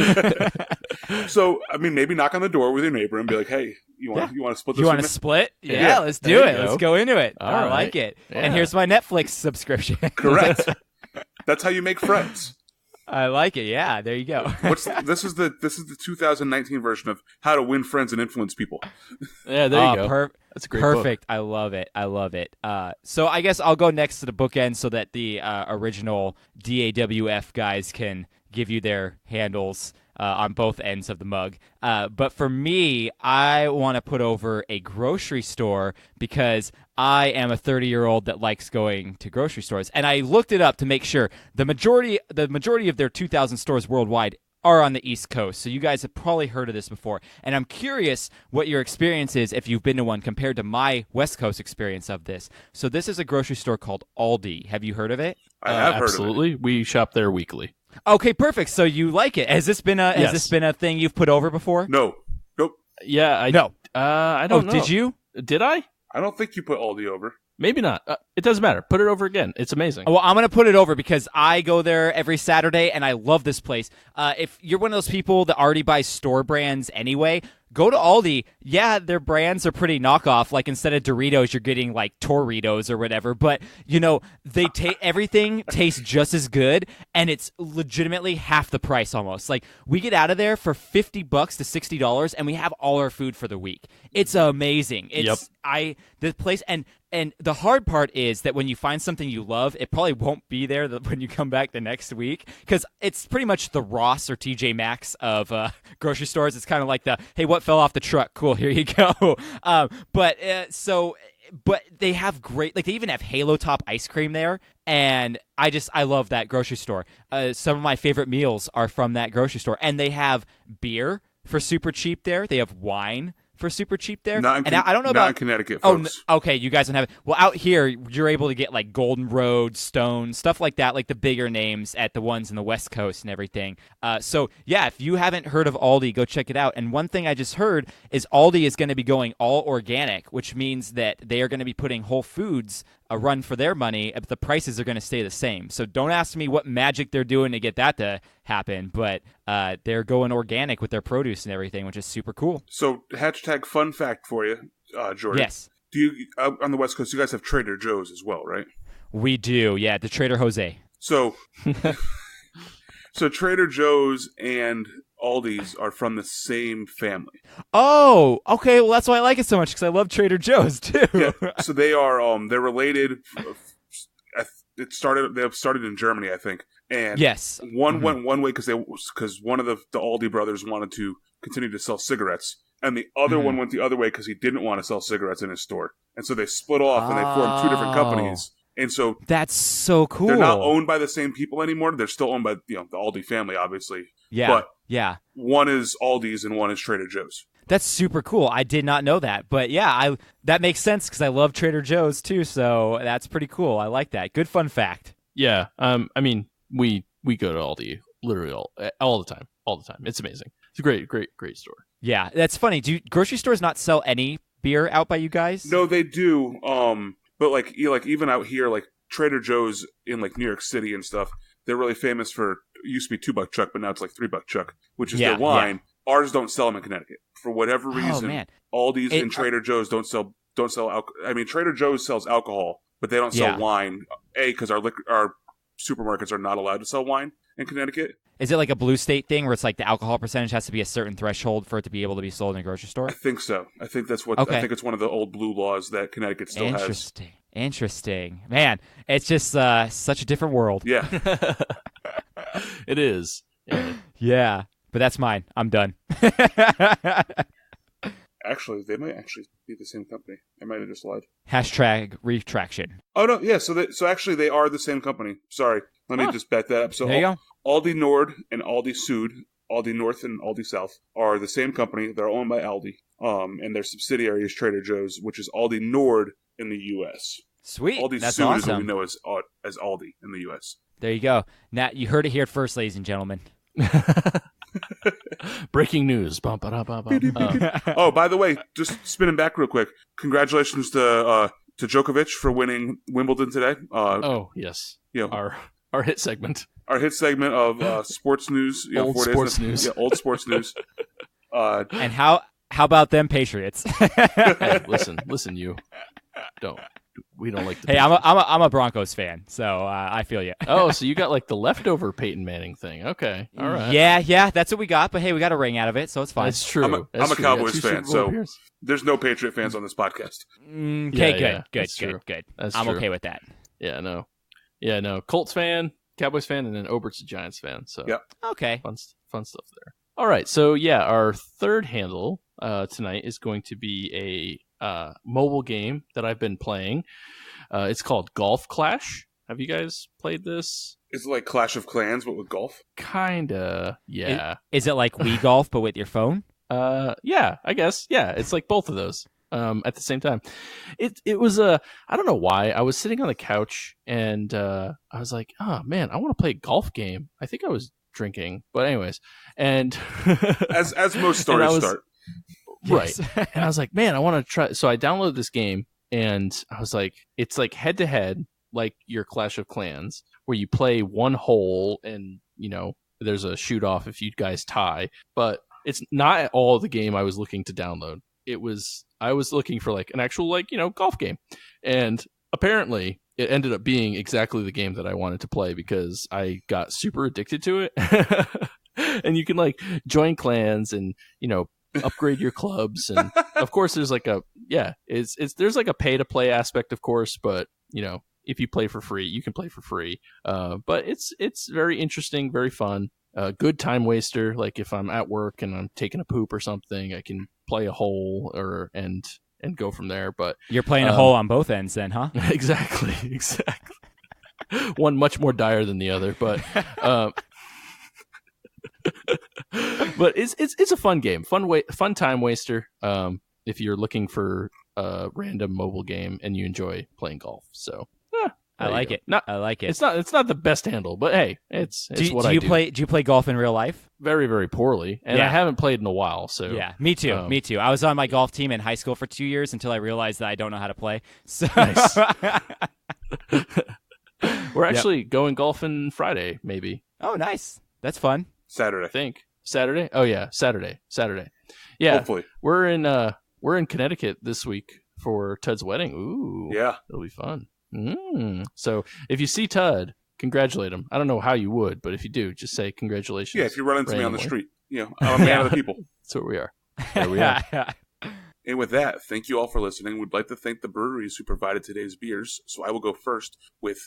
So I mean, maybe knock on the door with your neighbor and be like, "Hey, you want to split this? You want to split? Yeah, let's do it. Let's go into it. All I right. like it. Yeah. And here's my Netflix subscription. Correct. That's how you make friends. I like it. Yeah, there you go. This is the 2019 version of How to Win Friends and Influence People. Yeah, there you go. That's a great Perfect. book. I love it. So I guess I'll go next to the bookend so that the original DAWF guys can give you their handles on both ends of the mug. But for me, I want to put over a grocery store because I am a 30-year-old that likes going to grocery stores. And I looked it up to make sure the majority of their 2,000 stores worldwide are on the East Coast. So you guys have probably heard of this before. And I'm curious what your experience is if you've been to one compared to my West Coast experience of this. So this is a grocery store called Aldi. Have you heard of it? I have heard of it. Absolutely. We shop there weekly. Okay, perfect. So you like it. Has this been a thing you've put over before? No. Nope. Yeah, I don't know. Did you? Did I? I don't think you put Aldi over. Maybe not. It doesn't matter. Put it over again. It's amazing. Well, I'm going to put it over because I go there every Saturday, and I love this place. If you're one of those people that already buys store brands anyway, go to Aldi. Yeah, their brands are pretty knockoff. Like, instead of Doritos, you're getting, like, Toritos or whatever. But, they everything tastes just as good, and it's legitimately half the price almost. Like, we get out of there for $50 to $60, and we have all our food for the week. It's amazing. The place, and the hard part is that when you find something you love, it probably won't be there when you come back the next week because it's pretty much the Ross or TJ Maxx of grocery stores. It's kind of like hey, what fell off the truck? Cool, here you go. But they have great, like they even have Halo Top ice cream there, and I love that grocery store. Some of my favorite meals are from that grocery store, and they have beer for super cheap there. They have wine for super cheap there. I don't know about in Connecticut, folks. Oh, okay, you guys don't have it. Well, out here, you're able to get like Golden Road, Stone, stuff like that, like the bigger names at the ones in the West Coast and everything. So, yeah, if you haven't heard of Aldi, go check it out. And one thing I just heard is Aldi is going to be going all organic, which means that they are going to be putting Whole Foods a run for their money, but the prices are going to stay the same. So don't ask me what magic they're doing to get that to happen, but they're going organic with their produce and everything, which is super cool. So #fun fact for you, Jordan. Yes. Do you on the West Coast? You guys have Trader Joe's as well, right? We do, yeah. The Trader Jose. So, so Trader Joe's and Aldi's are from the same family. Oh, okay. Well, that's why I like it so much because I love Trader Joe's too. Yeah. So they are they're related. They started in Germany, I think. And yes, one went one way because one of the Aldi brothers wanted to continue to sell cigarettes, and the other one went the other way because he didn't want to sell cigarettes in his store. And so they split off and they formed two different companies. And so that's so cool. They're not owned by the same people anymore. They're still owned by the Aldi family, obviously. Yeah. But yeah. One is Aldi's and one is Trader Joe's. That's super cool. I did not know that. But yeah, that makes sense because I love Trader Joe's too. So that's pretty cool. I like that. Good fun fact. Yeah. I mean, we go to Aldi literally all the time. All the time. It's amazing. It's a great store. Yeah. That's funny. Do grocery stores not sell any beer out by you guys? No, they do. But like even out here, like Trader Joe's in like New York City and stuff, they're really famous for, it used to be $2 Chuck, but now it's like $3 Chuck, which is their wine. Yeah. Ours don't sell them in Connecticut for whatever reason. Aldi's and Trader Joe's don't sell alcohol. I mean, Trader Joe's sells alcohol, but they don't sell wine. Because our supermarkets are not allowed to sell wine in Connecticut. Is it like a blue state thing where it's like the alcohol percentage has to be a certain threshold for it to be able to be sold in a grocery store? I think so. I think that's what. Okay. I think it's one of the old blue laws that Connecticut still has. Interesting. Man, it's just such a different world. Yeah. It is. Yeah. But that's mine. I'm done. Actually, they might actually be the same company. I might have just lied. # retraction. Oh, no. Yeah. So actually, they are the same company. Sorry. Let me just bet that up. So there you go. Aldi Nord and Aldi Sud Aldi North and Aldi South, are the same company. They're owned by Aldi, and their subsidiary is Trader Joe's, which is Aldi Nord in the U.S. Sweet. Aldi That's Sud awesome. is what we know as Aldi in the U.S. There you go. Now, you heard it here first, ladies and gentlemen. Breaking news. Bum, ba, da, ba, ba. Oh, by the way, just spinning back real quick. Congratulations to Djokovic for winning Wimbledon today. Oh, yes. You know, our hit segment. Our hit segment of sports news. Old sports news. Yeah, old sports news. And how about them Patriots? Hey, listen, you don't. We don't like the Hey, I'm a Broncos fan, so I feel you. Oh, so you got like the leftover Peyton Manning thing. Okay. All right. Yeah, that's what we got. But hey, we got a ring out of it, so it's fine. That's true. I'm a Cowboys fan, so there's no Patriot fans on this podcast. Okay, good. That's I'm true. okay with that. Yeah, no. Colts fan, Cowboys fan, and then Obert's a Giants fan. So yep. Okay. Fun stuff there. All right. So yeah, our third handle tonight is going to be a mobile game that I've been playing. It's called Golf Clash. Have you guys played this? Is it like Clash of Clans, but with golf? Kinda, yeah. Is it like Wii Golf, but with your phone? Yeah, I guess. Yeah, it's like both of those at the same time. It was I don't know why. I was sitting on the couch and I was like, oh man, I want to play a golf game. I think I was drinking, but anyways, and as most stories start. Right. And I was like, man, I want to try. So I downloaded this game and I was like, it's like head to head, like your Clash of Clans, where you play one hole and, there's a shoot off if you guys tie. But it's not at all the game I was looking to download. I was looking for like an actual, golf game. And apparently it ended up being exactly the game that I wanted to play because I got super addicted to it. And you can like join clans and, upgrade your clubs, and of course there's like there's like a pay to play aspect, of course, but if you play for free, you can play for free. But it's very interesting, very fun, good time waster. Like if I'm at work and I'm taking a poop or something, I can play a hole and go from there. But you're playing a hole on both ends then, huh? Exactly. One much more dire than the other, but but it's a fun game, fun time waster. If you're looking for a random mobile game and you enjoy playing golf, so I like it. I like it. It's not the best handle, but hey, it's what I do. Do you play golf in real life? Very, very poorly, and I haven't played in a while. So yeah, me too. Me too. I was on my golf team in high school for 2 years until I realized that I don't know how to play. So nice. We're actually going golfing Friday, maybe. Oh, nice. That's fun. Saturday, I think. Saturday? Oh yeah, Saturday. Yeah. Hopefully. We're in Connecticut this week for Tud's wedding. Ooh. Yeah. It'll be fun. So if you see Tud, congratulate him. I don't know how you would, but if you do, just say congratulations. Yeah, if you run into me on the street, I'm a man of the people. That's what we are. There we are. And with that, thank you all for listening. We'd like to thank the breweries who provided today's beers. So I will go first with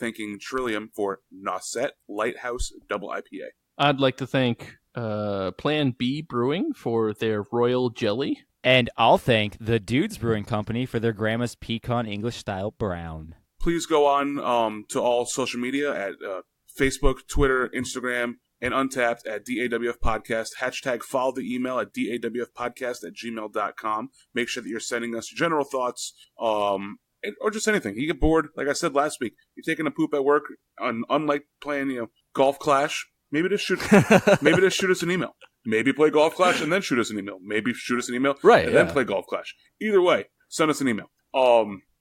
thanking Trillium for Nauset Lighthouse Double IPA. I'd like to thank Plan B Brewing for their Royal Jelly. And I'll thank the Dudes Brewing Company for their Grandma's Pecan English Style Brown. Please go on to all social media at Facebook, Twitter, Instagram, and Untapped at DAWF Podcast. # follow the email at dawfpodcast@gmail.com. Make sure that you're sending us general thoughts or just anything. You get bored, like I said last week, you're taking a poop at work, unlike playing Golf Clash, maybe just shoot us an email. Maybe play Golf Clash and then shoot us an email. Maybe shoot us an email then play Golf Clash. Either way, send us an email.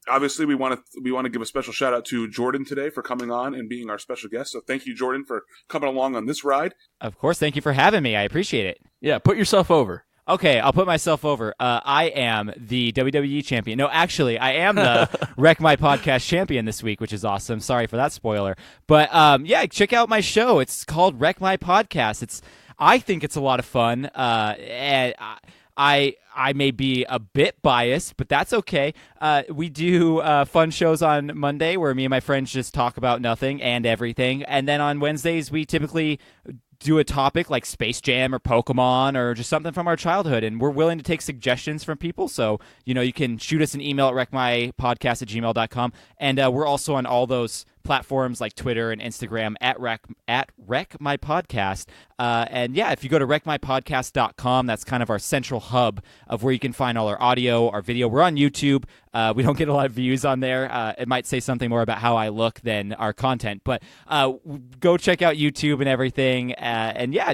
Obviously, we want to give a special shout out to Jordan today for coming on and being our special guest. So thank you, Jordan, for coming along on this ride. Of course, thank you for having me. I appreciate it. Yeah, put yourself over. Okay, I'll put myself over. I am the WWE champion. No, actually, I am the Wreck My Podcast champion this week, which is awesome. Sorry for that spoiler. But yeah, check out my show. It's called Wreck My Podcast. I think it's a lot of fun. And I may be a bit biased, but that's okay. We do fun shows on Monday where me and my friends just talk about nothing and everything. And then on Wednesdays, we typically do a topic like Space Jam or Pokemon or just something from our childhood. And we're willing to take suggestions from people. So, you can shoot us an email at wreckmypodcast@gmail.com. And we're also on all those platforms like Twitter and Instagram at Rec My Podcast. And yeah, if you go to recmypodcast.com, that's kind of our central hub of where you can find all our audio, our video. We're on YouTube. We don't get a lot of views on there. It might say something more about how I look than our content, but go check out YouTube and everything. And yeah,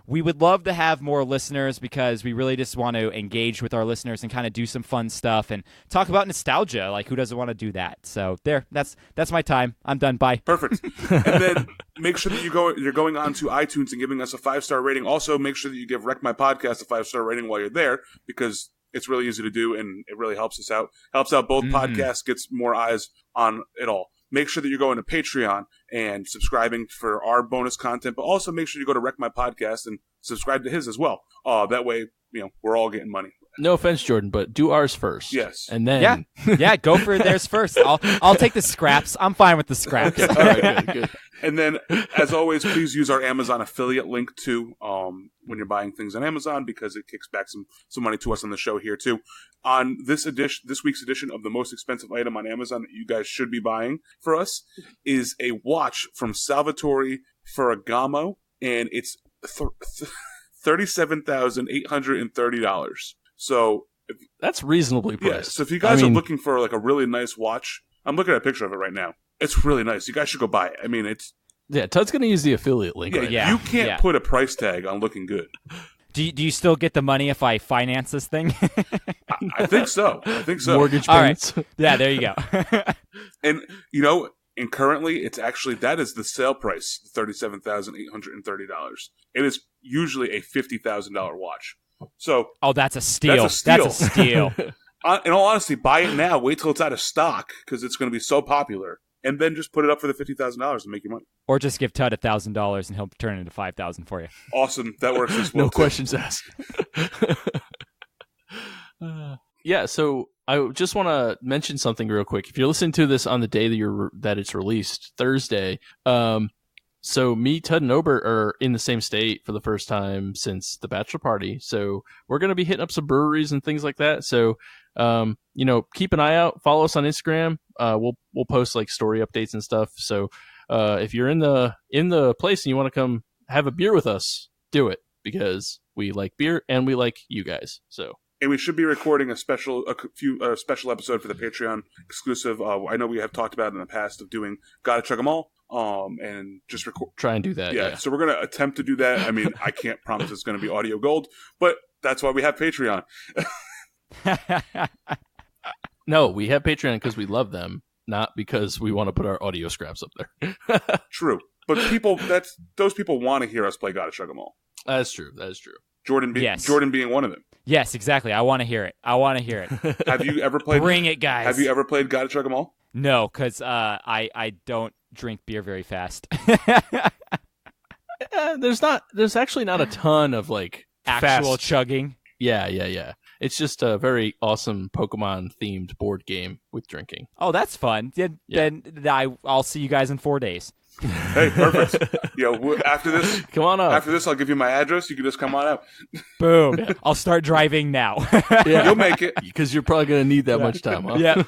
we would love to have more listeners because we really just want to engage with our listeners and kind of do some fun stuff and talk about nostalgia. Like, who doesn't want to do that? So that's my time. I'm done. Bye. Perfect. And then make sure that you're going on to iTunes and giving us a 5-star rating. Also, make sure that you give Rec My Podcast a 5-star rating while you're there, because it's really easy to do and it really helps us out. Helps out both podcasts, gets more eyes on it all. Make sure that you're going to Patreon and subscribing for our bonus content, but also make sure you go to Rec My Podcast and subscribe to his as well. That way, we're all getting money. No offense, Jordan, but do ours first. Yes. And then... Yeah, go for theirs first. I'll take the scraps. I'm fine with the scraps. Okay. All right, good. And then, as always, please use our Amazon affiliate link, too, when you're buying things on Amazon, because it kicks back some money to us on the show here, too. On this week's edition of the most expensive item on Amazon that you guys should be buying for us is a watch from Salvatore Ferragamo, and it's $37,830. So that's reasonably priced. Yeah, so if you guys are looking for like a really nice watch, I'm looking at a picture of it right now. It's really nice. You guys should go buy it. I mean, it's... Yeah, Todd's going to use the affiliate link. Yeah, you can't put a price tag on looking good. Do you still get the money if I finance this thing? I think so. Mortgage payments. All right. Yeah, there you go. And, and currently, it's actually, that is the sale price, $37,830. It is usually a $50,000 watch. So, that's a steal. That's a steal. In all honesty, buy it now. Wait till it's out of stock, because it's going to be so popular. And then just put it up for the $50,000 and make your money. Or just give Todd $1,000 and he'll turn it into $5,000 for you. Awesome. That works as well. No questions asked. Yeah, so I just want to mention something real quick. If you're listening to this on the day that it's released, Thursday, so me, Todd, and Obert are in the same state for the first time since the bachelor party. So we're going to be hitting up some breweries and things like that. So, keep an eye out. Follow us on Instagram. We'll post like story updates and stuff. So if you're in the place and you want to come have a beer with us, do it, because we like beer and we like you guys. So. And we should be recording a special episode for the Patreon exclusive. I know we have talked about in the past of doing Gotta Chug 'Em All, and just try and do that. Yeah. So we're going to attempt to do that. I mean, I can't promise it's going to be audio gold, but that's why we have Patreon. No, we have Patreon because we love them, not because we want to put our audio scraps up there. True. But those people want to hear us play Gotta Chug 'Em All. That is true. Jordan being one of them. Yes, exactly. I want to hear it. Have you ever played... Bring it, guys. Have you ever played Gotta Chug 'Em All? No, because I don't drink beer very fast. There's actually not a ton of like actual fast chugging. Yeah. It's just a very awesome Pokemon-themed board game with drinking. Oh, that's fun. Then I'll see you guys in 4 days. Hey, perfect. After this, come on up. After this, I'll give you my address. You can just come on out. Boom. Yeah. I'll start driving now. Yeah, you'll make it. Because you're probably going to need that much time, huh? Yeah.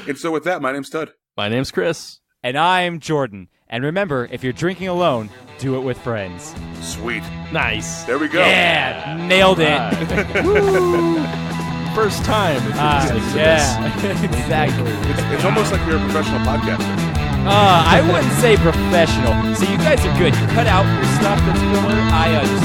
And so with that, my name's Todd. My name's Chris. And I'm Jordan. And remember, if you're drinking alone, do it with friends. Sweet. Nice. There we go. Yeah, nailed it. Woo. First time. Exactly. It's almost like you're a professional podcaster. I wouldn't say professional. So you guys are good. You cut out the stuff that's filler. I just